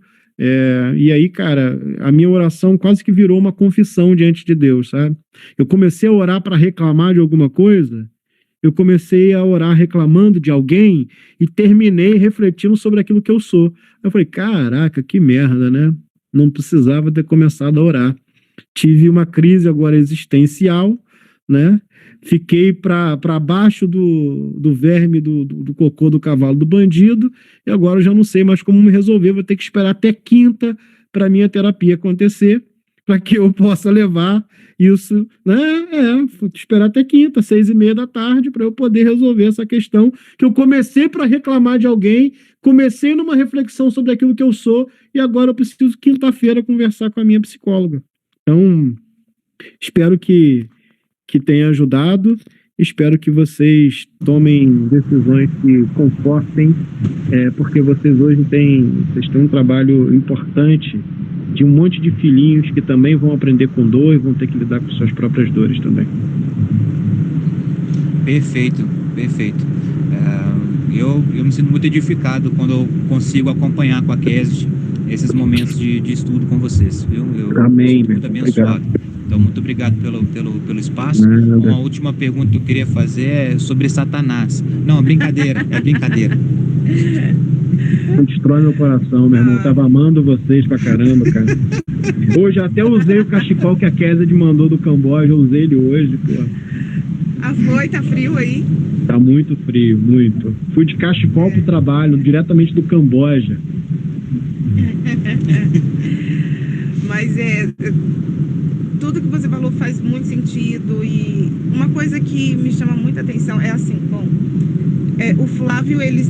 E aí, cara, a minha oração quase que virou uma confissão diante de Deus, sabe? Eu comecei a orar para reclamar de alguma coisa, eu comecei a orar reclamando de alguém e terminei refletindo sobre aquilo que eu sou. Eu falei, caraca, que merda, né? Não precisava ter começado a orar. Tive uma crise agora existencial, né? Fiquei para baixo do verme do cocô do cavalo do bandido, e agora eu já não sei mais como me resolver. Vou ter que esperar até quinta para minha terapia acontecer, para que eu possa levar isso, né? Vou esperar até quinta, 6:30 da tarde, para eu poder resolver essa questão, que eu comecei para reclamar de alguém, comecei numa reflexão sobre aquilo que eu sou, e agora eu preciso, quinta-feira, conversar com a minha psicóloga. Então, espero que tenha ajudado. Espero que vocês tomem decisões que confortem, porque vocês hoje têm um trabalho importante de um monte de filhinhos que também vão aprender com dor e vão ter que lidar com suas próprias dores também. Perfeito. Eu me sinto muito edificado quando eu consigo acompanhar com a Kézia esses momentos de estudo com vocês, viu? Amém, muito abençoado. Então, muito obrigado pelo espaço. Nada. Uma última pergunta que eu queria fazer é sobre Satanás. Não, brincadeira, é brincadeira. Destrói meu coração, meu irmão. Tava amando vocês pra caramba, cara. Hoje até usei o cachecol que a Kézia mandou do Camboja, eu usei ele hoje, pô. Tá frio aí? Tá muito frio, muito. Fui de cachecol pro trabalho, diretamente do Camboja. Mas tudo que você falou faz muito sentido, e uma coisa que me chama muita atenção é assim, o Flávio, ele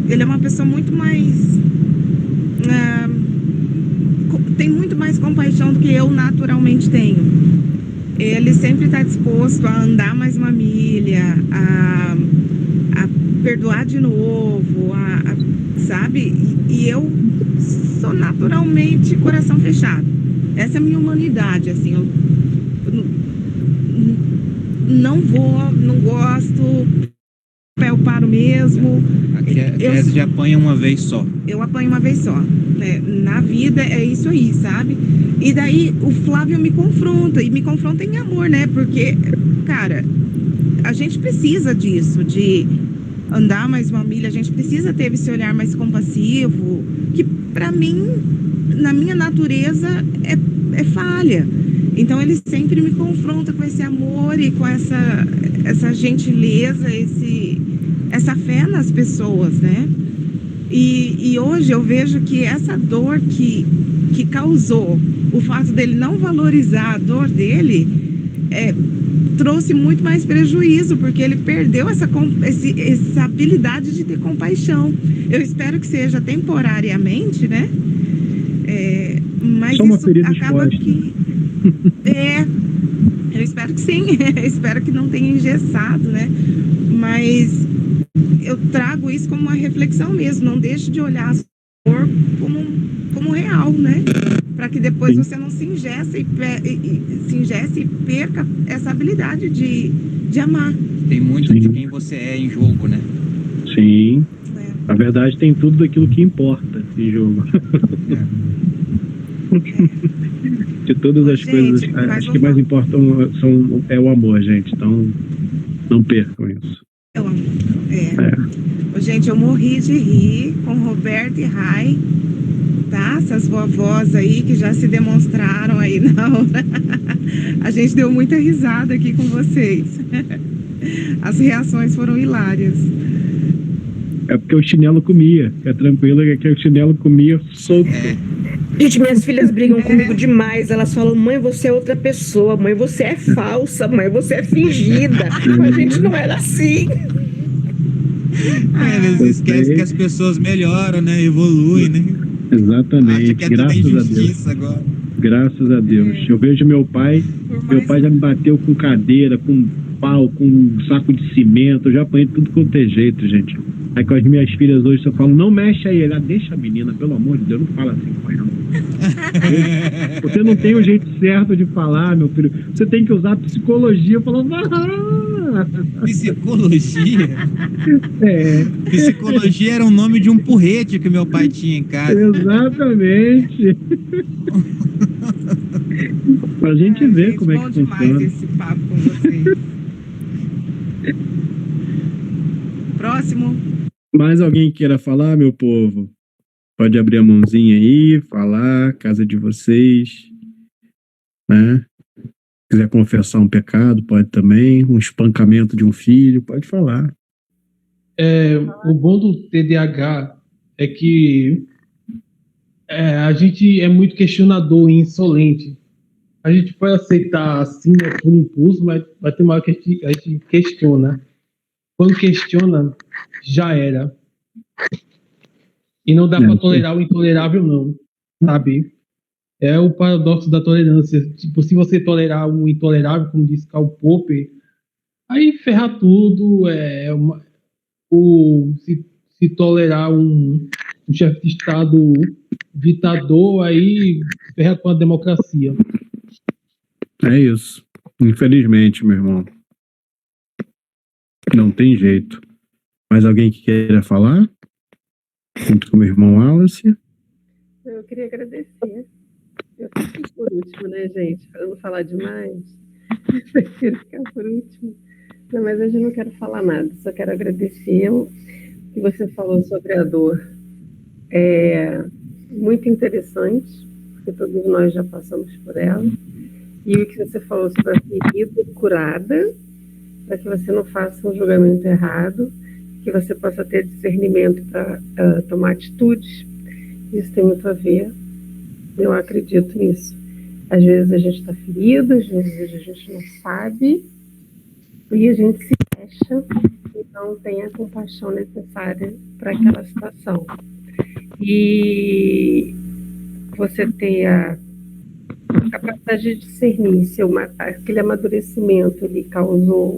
é uma pessoa muito mais, tem muito mais compaixão do que eu naturalmente tenho. Ele sempre está disposto a andar mais uma milha, a perdoar de novo, sabe? E eu sou naturalmente coração fechado. Essa é a minha humanidade, assim, eu não gosto, eu paro mesmo. A Kézia apanha uma vez só. Eu apanho uma vez só, né? Na vida é isso aí, sabe? E daí o Flávio me confronta em amor, né? Porque, cara, a gente precisa disso, de andar mais uma milha, a gente precisa ter esse olhar mais compassivo, que pra mim, na minha natureza, é falha. Então ele sempre me confronta com esse amor e com essa gentileza, essa fé nas pessoas, né? E hoje eu vejo que essa dor que causou o fato dele não valorizar a dor dele, trouxe muito mais prejuízo, porque ele perdeu essa habilidade de ter compaixão. Eu espero que seja temporariamente, né? Mas isso acaba que... eu espero que sim. Espero que não tenha engessado, né? Mas eu trago isso como uma reflexão mesmo. Não deixe de olhar a sua dor como real, né? Para que depois você não se engesse e perca essa habilidade de amar. Tem muito de quem você é em jogo, né? Sim. Na verdade, tem tudo daquilo que importa em jogo. De todas as coisas, Gente, mas acho que mais importam é o amor, gente. Então, não percam isso. Ô, gente, eu morri de rir com Roberto e Rai, tá? Essas vovós aí que já se demonstraram aí na hora. A gente deu muita risada aqui com vocês. As reações foram hilárias. É porque o chinelo comia. É tranquilo que o chinelo comia solto. Gente, minhas filhas brigam comigo demais. Elas falam: mãe, você é outra pessoa. Mãe, você é falsa. Mãe, você é fingida. A gente não era assim. Eles esquecem que as pessoas melhoram, né? Evoluem, né? Exatamente. Acha que é tudo Graças a Deus. injustiça agora. Graças a Deus. Eu vejo meu pai. Meu pai já me bateu com cadeira, com pau, com um saco de cimento. Eu já apanhei tudo quanto é jeito, gente. Aí com as minhas filhas hoje eu falo: não mexe aí. Ela deixa a menina, pelo amor de Deus, não fala assim com ela. Você não tem o jeito certo de falar, meu filho. Você tem que usar psicologia. Eu falo: Psicologia? É. Psicologia era o nome de um porrete que meu pai tinha em casa. Exatamente. Pra gente ver Gente, como é bom que demais funciona. esse papo com vocês. Próximo. Mais alguém queira falar, meu povo? Pode abrir a mãozinha aí, falar, casa de vocês, né? Quiser confessar um pecado, pode também. Um espancamento de um filho, pode falar. O bom do TDAH é que a gente é muito questionador e insolente. A gente pode aceitar assim, por impulso, mas vai ter uma hora que a gente questiona. Quando questiona, já era. E não dá para tolerar o intolerável, não. Sabe? É o paradoxo da tolerância. Tipo, se você tolerar o intolerável, como disse Karl Popper, aí ferra tudo. Se tolerar um chefe de Estado ditador, aí ferra com a democracia. É isso. Infelizmente, meu irmão. Não tem jeito. Mais alguém que queira falar? Junto com o meu irmão Wallace. Eu queria agradecer. Eu fiquei por último, né, gente? Para não falar demais, eu prefiro ficar por último. Não, mas hoje eu não quero falar nada, só quero agradecer o que você falou sobre a dor. É muito interessante, porque todos nós já passamos por ela. E o que você falou sobre a ferida curada, para que você não faça um julgamento errado, que você possa ter discernimento para tomar atitudes. Isso tem muito a ver. Eu acredito nisso. Às vezes a gente está ferido, às vezes a gente não sabe, e a gente se fecha e não tem a compaixão necessária para aquela situação. E você ter a capacidade de discernir se aquele amadurecimento ele causou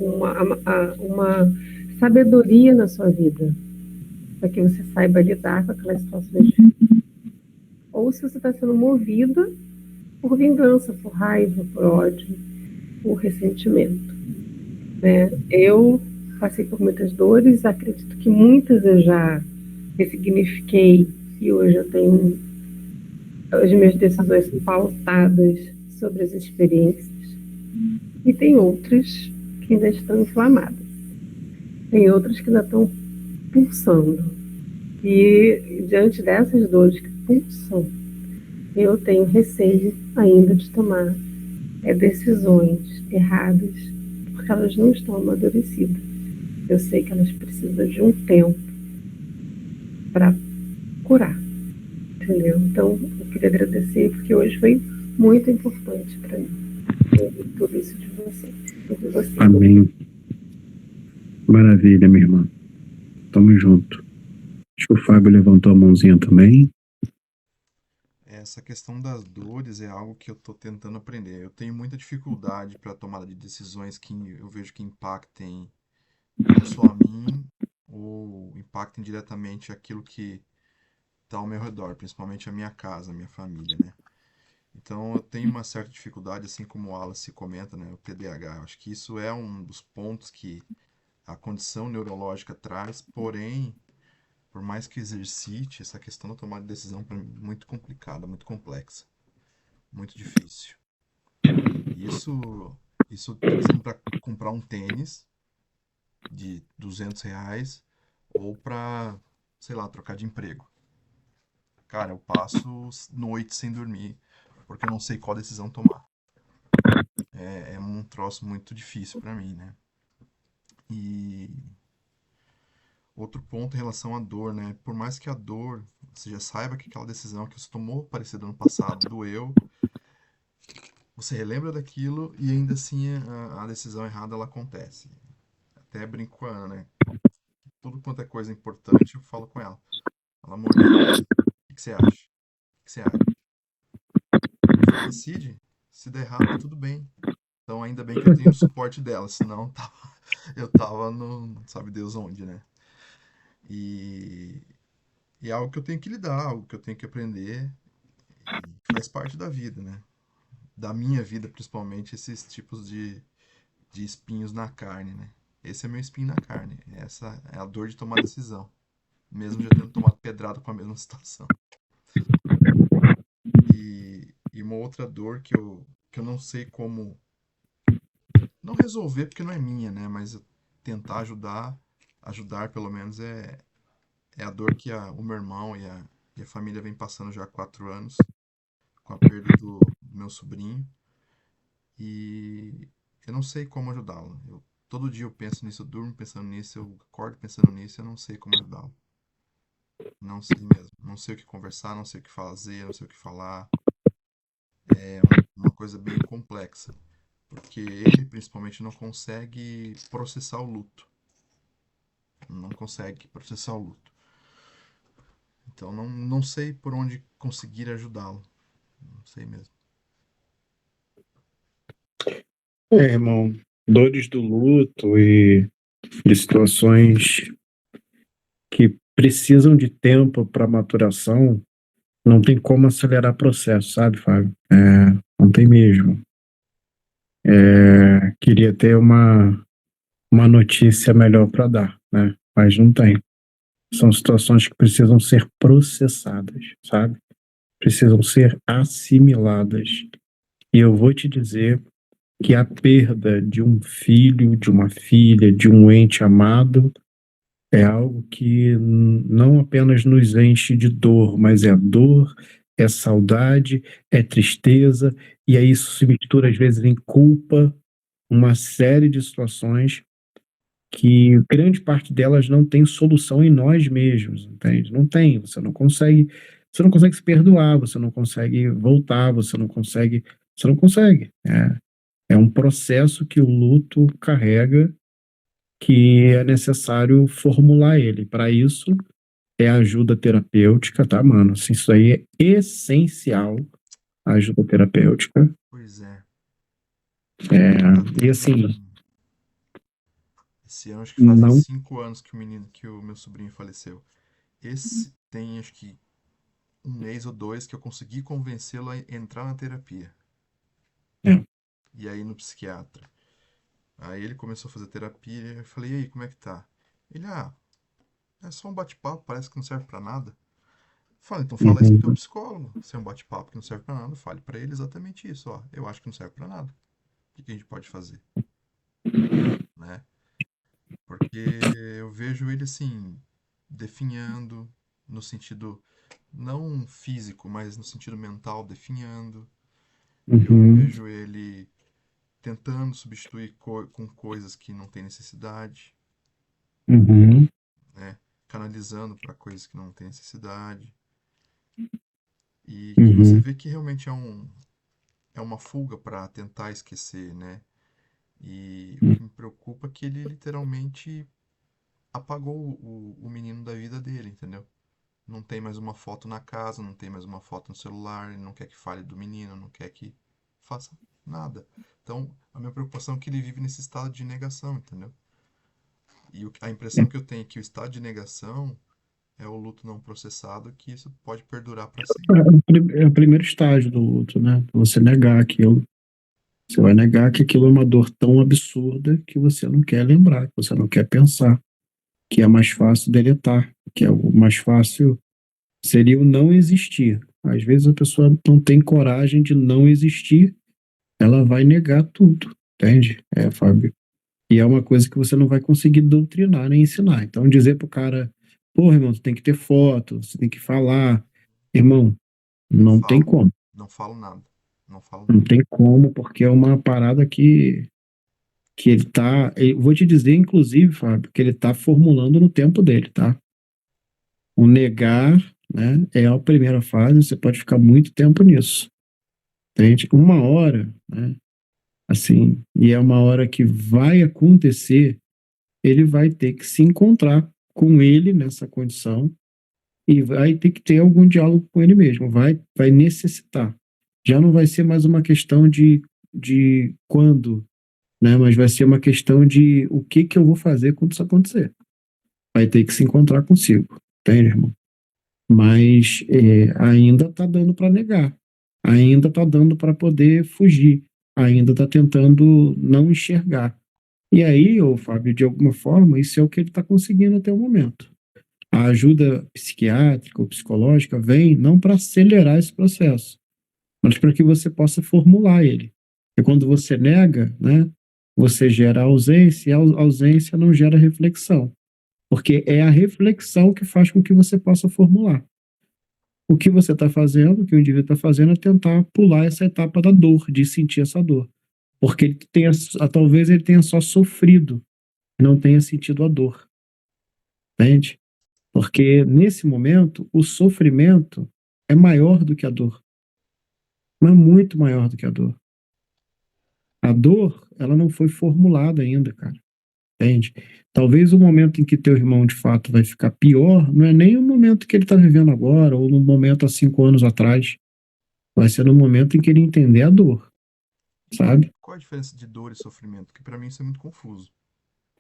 uma sabedoria na sua vida, para que você saiba lidar com aquelas situações difíceis. Ou se você está sendo movida por vingança, por raiva, por ódio, por ressentimento. Né? Eu passei por muitas dores, acredito que muitas eu já ressignifiquei e hoje eu tenho. As minhas decisões são pautadas sobre as experiências. E tem outras que ainda estão inflamadas. Tem outras que ainda estão pulsando. E diante dessas dores que pulsam, eu tenho receio ainda de tomar decisões erradas, porque elas não estão amadurecidas. Eu sei que elas precisam de um tempo para curar, entendeu? Então, eu queria agradecer, porque hoje foi muito importante para mim ouvir tudo isso de você. Amém. Maravilha, minha irmã. Tamo junto. Acho que o Fábio levantou a mãozinha também. Essa questão das dores é algo que eu estou tentando aprender. Eu tenho muita dificuldade para a tomada de decisões que eu vejo que impactem não só a mim, ou impactem diretamente aquilo que está ao meu redor, principalmente a minha casa, a minha família, né? Então eu tenho uma certa dificuldade, assim como o Wallace comenta, né, o TDAH. Eu acho que isso é um dos pontos que a condição neurológica traz, porém por mais que exercite, essa questão da tomada de decisão para mim é muito complicada, muito complexa, muito difícil. Isso, isso, por exemplo, para comprar um tênis de R$ 200 ou para, sei lá, trocar de emprego. Cara, eu passo noites sem dormir porque eu não sei qual decisão tomar. É um troço muito difícil para mim, né? E outro ponto em relação à dor, né? Por mais que a dor, você já saiba que aquela decisão que você tomou parecida no passado doeu, você relembra daquilo e ainda assim a decisão errada ela acontece. Até brinco com a Ana, né? Tudo quanto é coisa importante eu falo com ela. Ela, amor, e aí? O que você acha? O que você acha? Você decide. Se der errado, tá tudo bem. Então ainda bem que eu tenho o suporte dela, senão eu tava no sabe Deus onde, né? E, e é algo que eu tenho que lidar, algo que eu tenho que aprender e faz parte da vida, né? Da minha vida, principalmente, esses tipos de espinhos na carne, né? Esse é meu espinho na carne. Essa é a dor de tomar decisão, mesmo já tendo tomado pedrada com a mesma situação. E uma outra dor que eu não sei como. Não resolver porque não é minha, né? Mas eu tentar ajudar pelo menos é a dor que o meu irmão e a família vem passando já há 4 anos, com a perda do meu sobrinho. E eu não sei como ajudá-lo. Todo dia eu penso nisso, eu durmo pensando nisso, eu acordo pensando nisso, eu não sei como ajudá-lo. Não sei mesmo. Não sei o que conversar, não sei o que fazer, não sei o que falar. É uma coisa bem complexa. Porque ele, principalmente, não consegue processar o luto. Não consegue processar o luto. Então, não sei por onde conseguir ajudá-lo. Não sei mesmo. Irmão, dores do luto e de situações que precisam de tempo para maturação, não tem como acelerar processo, sabe, Fábio? Não tem mesmo. Queria ter uma notícia melhor para dar, né? Mas não tem. São situações que precisam ser processadas, sabe? Precisam ser assimiladas. E eu vou te dizer que a perda de um filho, de uma filha, de um ente amado é algo que não apenas nos enche de dor, mas é dor, é saudade, é tristeza, e aí isso se mistura às vezes em culpa, uma série de situações que grande parte delas não tem solução em nós mesmos, entende? Não tem, você não consegue se perdoar, você não consegue voltar, você não consegue. É um processo que o luto carrega, que é necessário formular ele. Para isso, é ajuda terapêutica, tá, mano? Assim, isso aí é essencial, a ajuda terapêutica. Pois é. E assim, Esse ano acho que fazem não. 5 anos que o meu sobrinho faleceu. Esse tem acho que um mês ou dois que eu consegui convencê-lo a entrar na terapia. É. E aí no psiquiatra. Aí ele começou a fazer terapia e eu falei, e aí, como é que tá? Ele, é só um bate-papo, parece que não serve pra nada. Fala, então fala isso pro teu Uhum, psicólogo. Se é um bate-papo que não serve pra nada, fale pra ele exatamente isso, ó. Eu acho que não serve pra nada. O que a gente pode fazer? Né? Porque eu vejo ele assim, definhando, no sentido não físico, mas no sentido mental, definhando. Eu uhum, vejo ele tentando substituir com coisas que não tem necessidade, uhum, né? Canalizando para coisas que não tem necessidade. E que você uhum, vê que realmente é uma fuga para tentar esquecer, né? E o que me preocupa é que ele literalmente apagou o menino da vida dele, entendeu? Não tem mais uma foto na casa, não tem mais uma foto no celular, ele não quer que fale do menino, não quer que faça nada. Então, a minha preocupação é que ele vive nesse estado de negação, entendeu? E a impressão que eu tenho é que o estado de negação é o luto não processado, que isso pode perdurar para sempre. É o primeiro estágio do luto, né? Você negar aquilo. Você vai negar que aquilo é uma dor tão absurda que você não quer lembrar, que você não quer pensar. que é mais fácil deletar, que é o mais fácil seria o não existir. Às vezes a pessoa não tem coragem de não existir, ela vai negar tudo, entende? Fábio. E é uma coisa que você não vai conseguir doutrinar nem ensinar. Então, dizer pro cara, pô, irmão, tu tem que ter foto, você tem que falar. Irmão, não tem como. Não falo nada. Não falo Não nada. tem como, porque é uma parada que ele tá. Vou te dizer, inclusive, Fábio, que ele tá formulando no tempo dele, tá? O negar, né, é a primeira fase, você pode ficar muito tempo nisso. Entende? Uma hora, né? Assim, e é uma hora que vai acontecer, ele vai ter que se encontrar com ele nessa condição e vai ter que ter algum diálogo com ele mesmo, vai necessitar. Já não vai ser mais uma questão de quando, né? Mas vai ser uma questão de o que que eu vou fazer quando isso acontecer. Vai ter que se encontrar consigo, entende, irmão? Mas ainda está dando para negar, ainda está dando para poder fugir, ainda está tentando não enxergar. E aí, ô Fábio, de alguma forma, isso é o que ele está conseguindo até o momento. A ajuda psiquiátrica ou psicológica vem não para acelerar esse processo, mas para que você possa formular ele. E quando você nega, né, você gera ausência, e a ausência não gera reflexão, porque é a reflexão que faz com que você possa formular. O que você está fazendo, o que o indivíduo está fazendo é tentar pular essa etapa da dor, de sentir essa dor. Porque ele tenha, talvez ele tenha só sofrido, não tenha sentido a dor. Entende? Porque nesse momento, o sofrimento é maior do que a dor. Mas muito maior do que a dor. A dor, ela não foi formulada ainda, cara. Entende? Talvez o momento em que teu irmão de fato vai ficar pior não é nem o momento que ele está vivendo agora ou no momento há 5 anos atrás. Vai ser no momento em que ele entender a dor, sabe? Qual a diferença de dor e sofrimento? Porque para mim isso é muito confuso.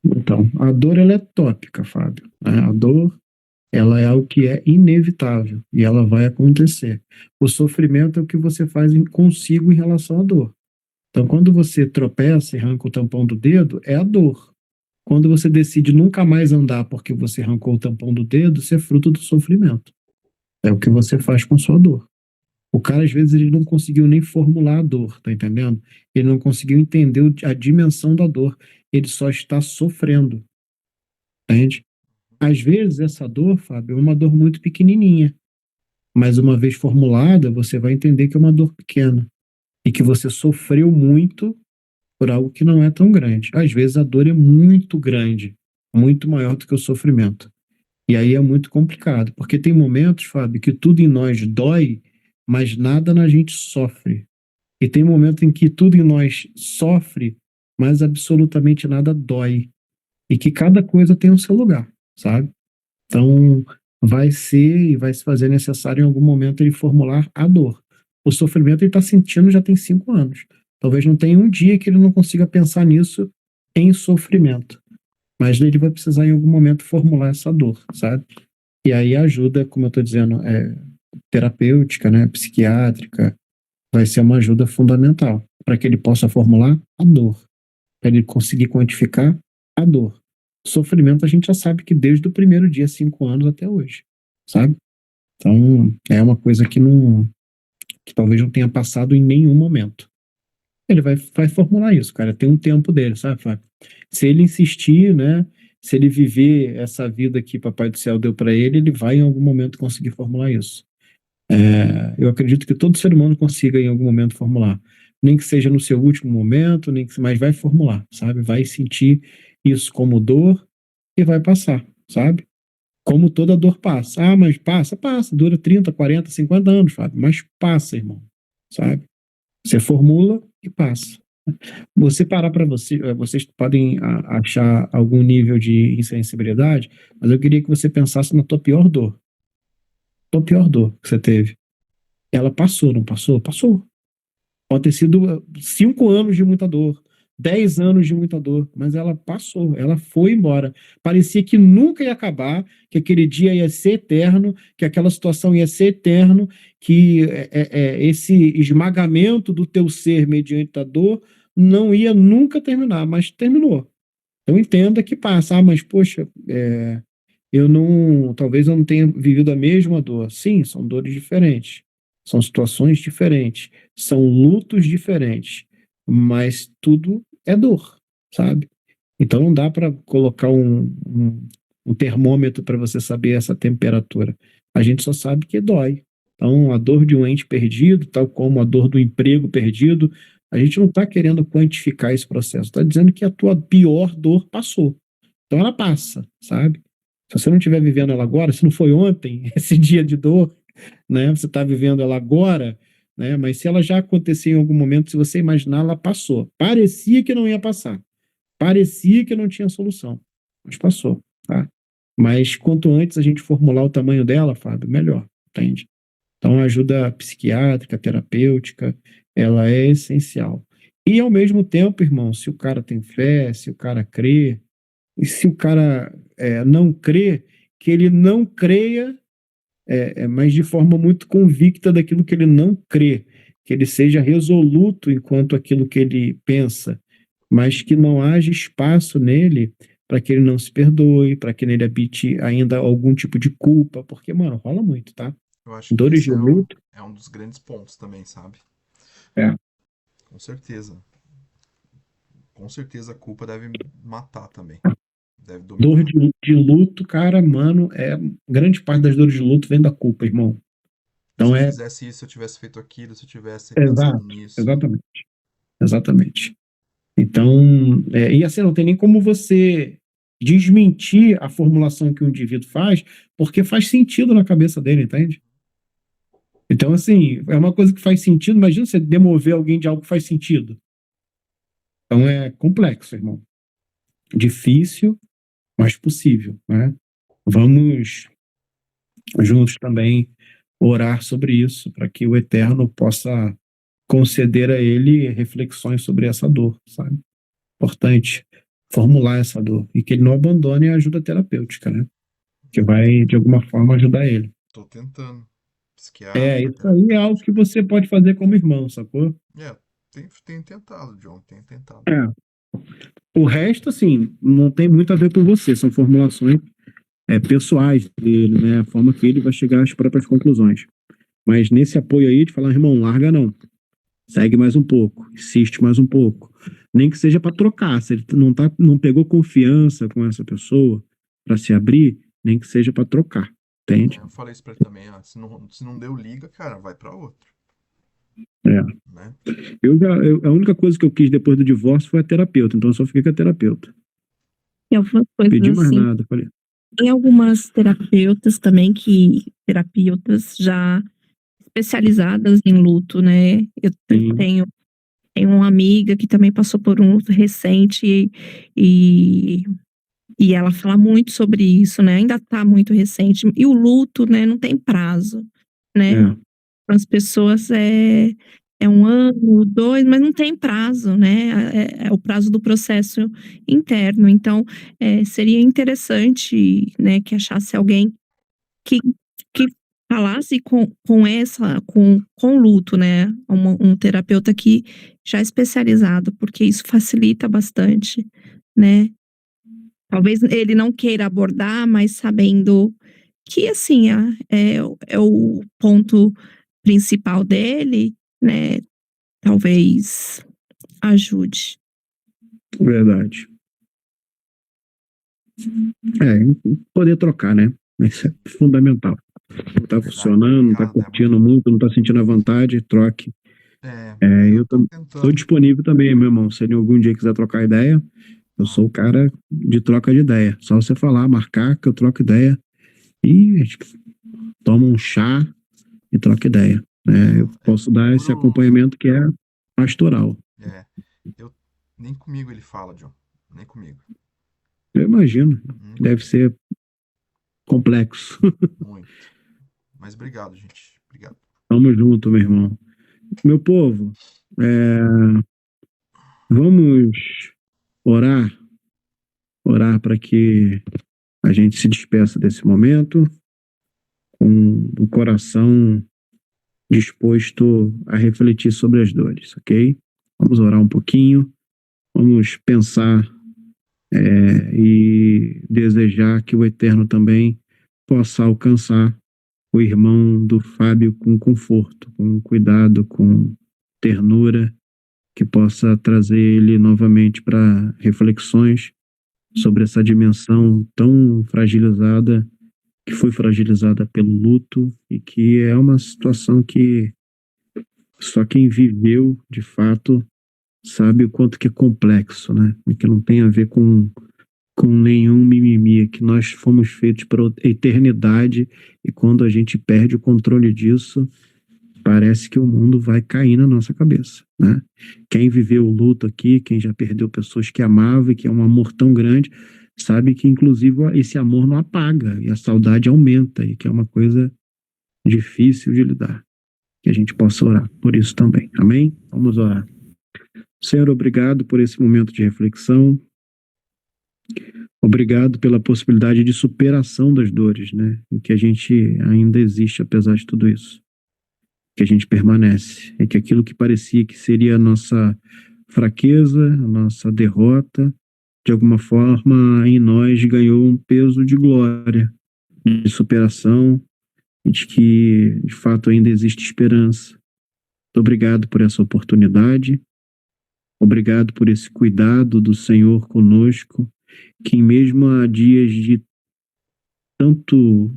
Então, a dor ela é tópica, Fábio, né? A dor ela é algo que é inevitável e ela vai acontecer. O sofrimento é o que você faz consigo em relação à dor. Então, quando você tropeça e arranca o tampão do dedo, é a dor. Quando você decide nunca mais andar porque você arrancou o tampão do dedo, isso é fruto do sofrimento. É o que você faz com sua dor. O cara, às vezes, ele não conseguiu nem formular a dor, tá entendendo? Ele não conseguiu entender a dimensão da dor. Ele só está sofrendo, entende? Às vezes, essa dor, Fábio, é uma dor muito pequenininha. Mas uma vez formulada, você vai entender que é uma dor pequena. E que você sofreu muito por algo que não é tão grande. Às vezes, a dor é muito grande, muito maior do que o sofrimento. E aí é muito complicado, porque tem momentos, Fábio, que tudo em nós dói, mas nada na gente sofre. E tem momento em que tudo em nós sofre, mas absolutamente nada dói. E que cada coisa tem o seu lugar, sabe? Então, vai ser e vai se fazer necessário em algum momento ele formular a dor. O sofrimento ele está sentindo já tem 5 anos. Talvez não tenha um dia que ele não consiga pensar nisso em sofrimento. Mas ele vai precisar em algum momento formular essa dor, sabe? E aí a ajuda, como eu estou dizendo, terapêutica, né, psiquiátrica, vai ser uma ajuda fundamental para que ele possa formular a dor, para ele conseguir quantificar a dor. O sofrimento a gente já sabe que desde o primeiro dia, 5 anos até hoje, sabe? Então, é uma coisa que talvez não tenha passado em nenhum momento. Ele vai formular isso, cara, tem um tempo dele, sabe, Fábio? Se ele insistir, né, se ele viver essa vida que Papai do Céu deu para ele, ele vai em algum momento conseguir formular isso. Eu acredito que todo ser humano consiga em algum momento formular. Nem que seja no seu último momento, mas vai formular, sabe? Vai sentir isso como dor e vai passar, sabe? Como toda dor passa. Ah, mas passa, dura 30, 40, 50 anos, Fábio, mas passa, irmão, sabe? Você formula e passa. Você parar para vocês podem achar algum nível de insensibilidade, mas eu queria que você pensasse na tua pior dor. Tua pior dor que você teve. Ela passou, não passou? Passou. Pode ter sido 5 anos de muita dor, 10 anos de muita dor, mas ela passou, ela foi embora. Parecia que nunca ia acabar, que aquele dia ia ser eterno, que aquela situação ia ser eterno, que esse esmagamento do teu ser mediante a dor não ia nunca terminar, mas terminou. Então entenda que passa. Mas poxa, talvez eu não tenha vivido a mesma dor. Sim, são dores diferentes, são situações diferentes, são lutos diferentes, mas tudo é dor, sabe? Então não dá para colocar um termômetro para você saber essa temperatura. A gente só sabe que dói. Então, a dor de um ente perdido, tal como a dor do emprego perdido, a gente não está querendo quantificar esse processo. Está dizendo que a tua pior dor passou. Então, ela passa, sabe? Se você não estiver vivendo ela agora, se não foi ontem, esse dia de dor, né? Você está vivendo ela agora, né? Mas se ela já aconteceu em algum momento, se você imaginar, ela passou. Parecia que não ia passar. Parecia que não tinha solução. Mas passou, tá? Mas quanto antes a gente formular o tamanho dela, Fábio, melhor, entende? Então, a ajuda psiquiátrica, terapêutica, ela é essencial. E, ao mesmo tempo, irmão, se o cara tem fé, se o cara crê, e se o cara não crê, que ele não creia, mas de forma muito convicta daquilo que ele não crê, que ele seja resoluto enquanto aquilo que ele pensa, mas que não haja espaço nele para que ele não se perdoe, para que nele habite ainda algum tipo de culpa, porque, mano, rola muito, tá? Eu acho que Dores esse de luto, é um dos grandes pontos também, sabe? é, Com certeza. Com certeza a culpa deve matar também. Deve dor dominar. de luto, cara, mano, grande parte das dores de luto vem da culpa, irmão. Se Então eu fizesse isso, se eu tivesse feito aquilo, se eu tivesse pensado exato, nisso. exatamente, exatamente. Então, e assim, não tem nem como você desmentir a formulação que o indivíduo faz, porque faz sentido na cabeça dele, entende? Então, assim, é uma coisa que faz sentido. Imagina você demover alguém de algo que faz sentido. Então, é complexo, irmão. Difícil, mas possível, né? Vamos juntos também orar sobre isso, para que o Eterno possa conceder a ele reflexões sobre essa dor, sabe? Importante formular essa dor e que ele não abandone a ajuda terapêutica, né? Que vai, de alguma forma, ajudar ele. Tô tentando. Psiquiatra, Isso aí é algo que terapêutico. você pode fazer como irmão, sacou? Tenho tentado, John, tenho tentado. O resto, assim, não tem muito a ver com você, são formulações pessoais dele, né? A forma que ele vai chegar às próprias conclusões. Mas nesse apoio aí de falar, irmão, larga não. Segue mais um pouco, insiste mais um pouco. Nem que seja para trocar. Se ele não pegou confiança com essa pessoa para se abrir, nem que seja para trocar, entende? Eu falei isso pra ele também, se não deu liga, cara, vai pra outro. É. Né? A única coisa que eu quis depois do divórcio foi a terapeuta, então eu só fiquei com a terapeuta. E algumas coisas Pedi mais assim. nada, falei. Tem algumas terapeutas também terapeutas já especializadas em luto, né? Eu tenho uma amiga que também passou por um luto recente e ela fala muito sobre isso, né? Ainda tá muito recente. E o luto, né, não tem prazo, né? Para as pessoas é 1 ano, 2, mas não tem prazo, né? É o prazo do processo interno. Então, seria interessante, né, que achasse alguém que falasse com luto, né? Um terapeuta que já é especializado, porque isso facilita bastante, né? Talvez ele não queira abordar, mas sabendo que, assim, é o ponto principal dele, né? Talvez ajude. Verdade. Poder trocar, né? Isso é fundamental. Não tá funcionando, não tá curtindo muito, não tá sentindo a vontade, troque. Eu tô disponível também, meu irmão. Se ele algum dia quiser trocar ideia, eu sou o cara de troca de ideia. Só você falar, marcar que eu troco ideia e a gente toma um chá e troca ideia. Né? Eu posso dar esse acompanhamento que é pastoral. Nem comigo ele fala, John. Nem comigo. Eu imagino. Deve ser complexo. Muito. Mas obrigado, gente. Obrigado. Tamo junto, meu irmão. Meu povo, vamos orar para que a gente se despeça desse momento com o coração disposto a refletir sobre as dores, ok? Vamos orar um pouquinho, vamos pensar e desejar que o Eterno também possa alcançar o irmão do Fábio com conforto, com cuidado, com ternura, que possa trazer ele novamente para reflexões sobre essa dimensão tão fragilizada, que foi fragilizada pelo luto e que é uma situação que só quem viveu de fato sabe o quanto que é complexo, né? E que não tem a ver com nenhum mimimi, que nós fomos feitos para a eternidade e quando a gente perde o controle disso, parece que o mundo vai cair na nossa cabeça, né? Quem viveu o luto aqui, quem já perdeu pessoas que amava e que é um amor tão grande, sabe que inclusive esse amor não apaga e a saudade aumenta e que é uma coisa difícil de lidar. Que a gente possa orar por isso também. Amém? Vamos orar. Senhor, obrigado por esse momento de reflexão. Obrigado pela possibilidade de superação das dores, né? Em que a gente ainda existe apesar de tudo isso. Que a gente permanece. É que aquilo que parecia que seria a nossa fraqueza, a nossa derrota, de alguma forma em nós ganhou um peso de glória, de superação, e de que de fato ainda existe esperança. Muito obrigado por essa oportunidade. Obrigado por esse cuidado do Senhor conosco, que mesmo a dias de tanto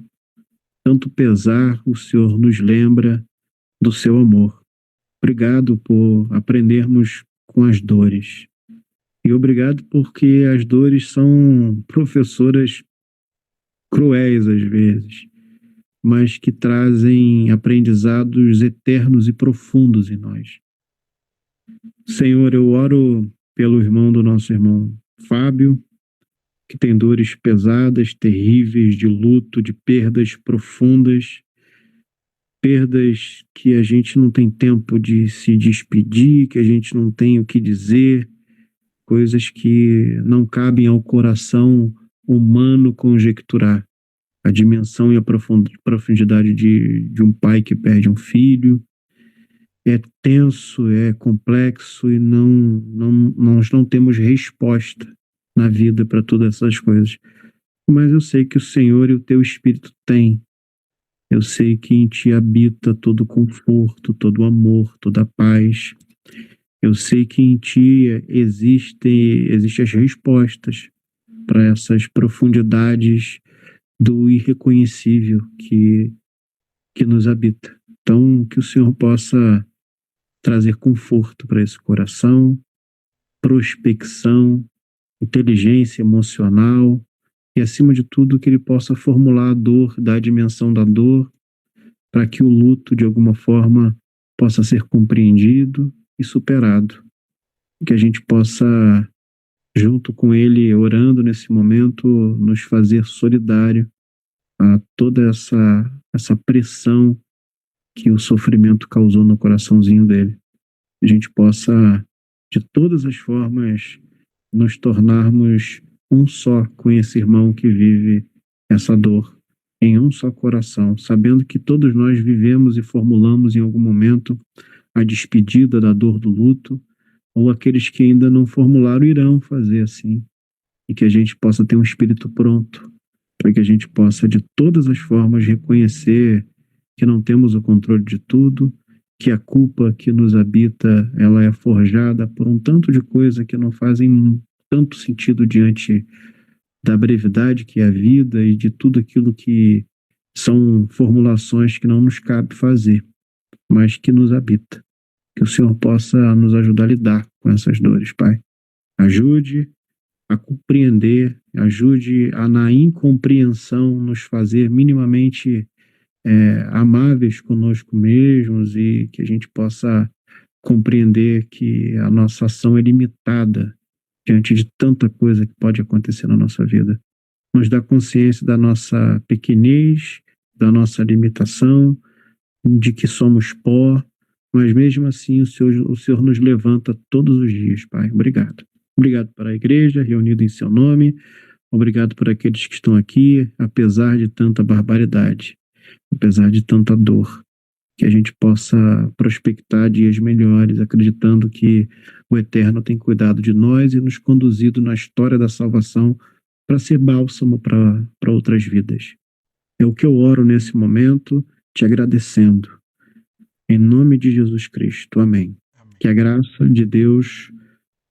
pesar, o Senhor nos lembra do seu amor. Obrigado por aprendermos com as dores. E obrigado porque as dores são professoras cruéis às vezes, mas que trazem aprendizados eternos e profundos em nós. Senhor, eu oro pelo irmão do nosso irmão Fábio, que tem dores pesadas, terríveis, de luto, de perdas profundas, perdas que a gente não tem tempo de se despedir, que a gente não tem o que dizer, coisas que não cabem ao coração humano conjecturar. A dimensão e a profundidade de um pai que perde um filho, é tenso, é complexo e nós não temos resposta na vida para todas essas coisas. Mas eu sei que o Senhor e o teu Espírito têm. Eu sei que em ti habita todo o conforto, todo o amor, toda a paz. Eu sei que em ti existem as respostas para essas profundidades do irreconhecível que nos habita. Então, que o Senhor possa trazer conforto para esse coração, prospecção, inteligência emocional e, acima de tudo, que ele possa formular a dor, dar a dimensão da dor, para que o luto, de alguma forma, possa ser compreendido e superado. Que a gente possa, junto com ele, orando nesse momento, nos fazer solidário a toda essa pressão que o sofrimento causou no coraçãozinho dele. A gente possa, de todas as formas, nos tornarmos um só com esse irmão que vive essa dor, em um só coração, sabendo que todos nós vivemos e formulamos em algum momento a despedida da dor do luto, ou aqueles que ainda não formularam irão fazer assim, e que a gente possa ter um espírito pronto, para que a gente possa, de todas as formas, reconhecer que não temos o controle de tudo, que a culpa que nos habita, ela é forjada por um tanto de coisa que não fazem tanto sentido diante da brevidade que é a vida e de tudo aquilo que são formulações que não nos cabe fazer, mas que nos habita. Que o Senhor possa nos ajudar a lidar com essas dores, Pai. Ajude a compreender, ajude a, na incompreensão, nos fazer minimamente amáveis conosco mesmos e que a gente possa compreender que a nossa ação é limitada diante de tanta coisa que pode acontecer na nossa vida. Nos dá consciência da nossa pequenez, da nossa limitação, de que somos pó, mas mesmo assim o Senhor nos levanta todos os dias, Pai. Obrigado. Obrigado para a igreja reunida em seu nome. Obrigado por aqueles que estão aqui, apesar de tanta barbaridade, apesar de tanta dor. que a gente possa prospectar dias melhores, acreditando que o Eterno tem cuidado de nós e nos conduzido na história da salvação para ser bálsamo para outras vidas. É o que eu oro nesse momento, te agradecendo. Em nome de Jesus Cristo. Amém. Que a graça de Deus,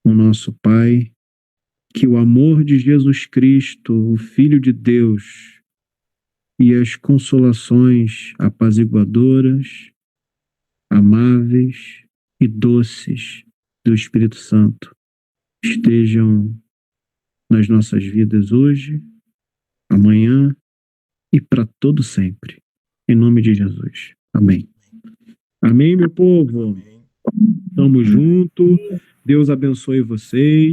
o nosso Pai, que o amor de Jesus Cristo, o Filho de Deus, e as consolações apaziguadoras, amáveis e doces do Espírito Santo estejam nas nossas vidas hoje, amanhã e para todo sempre. Em nome de Jesus. Amém. Amém, meu povo. Amém. Tamo junto. Deus abençoe vocês.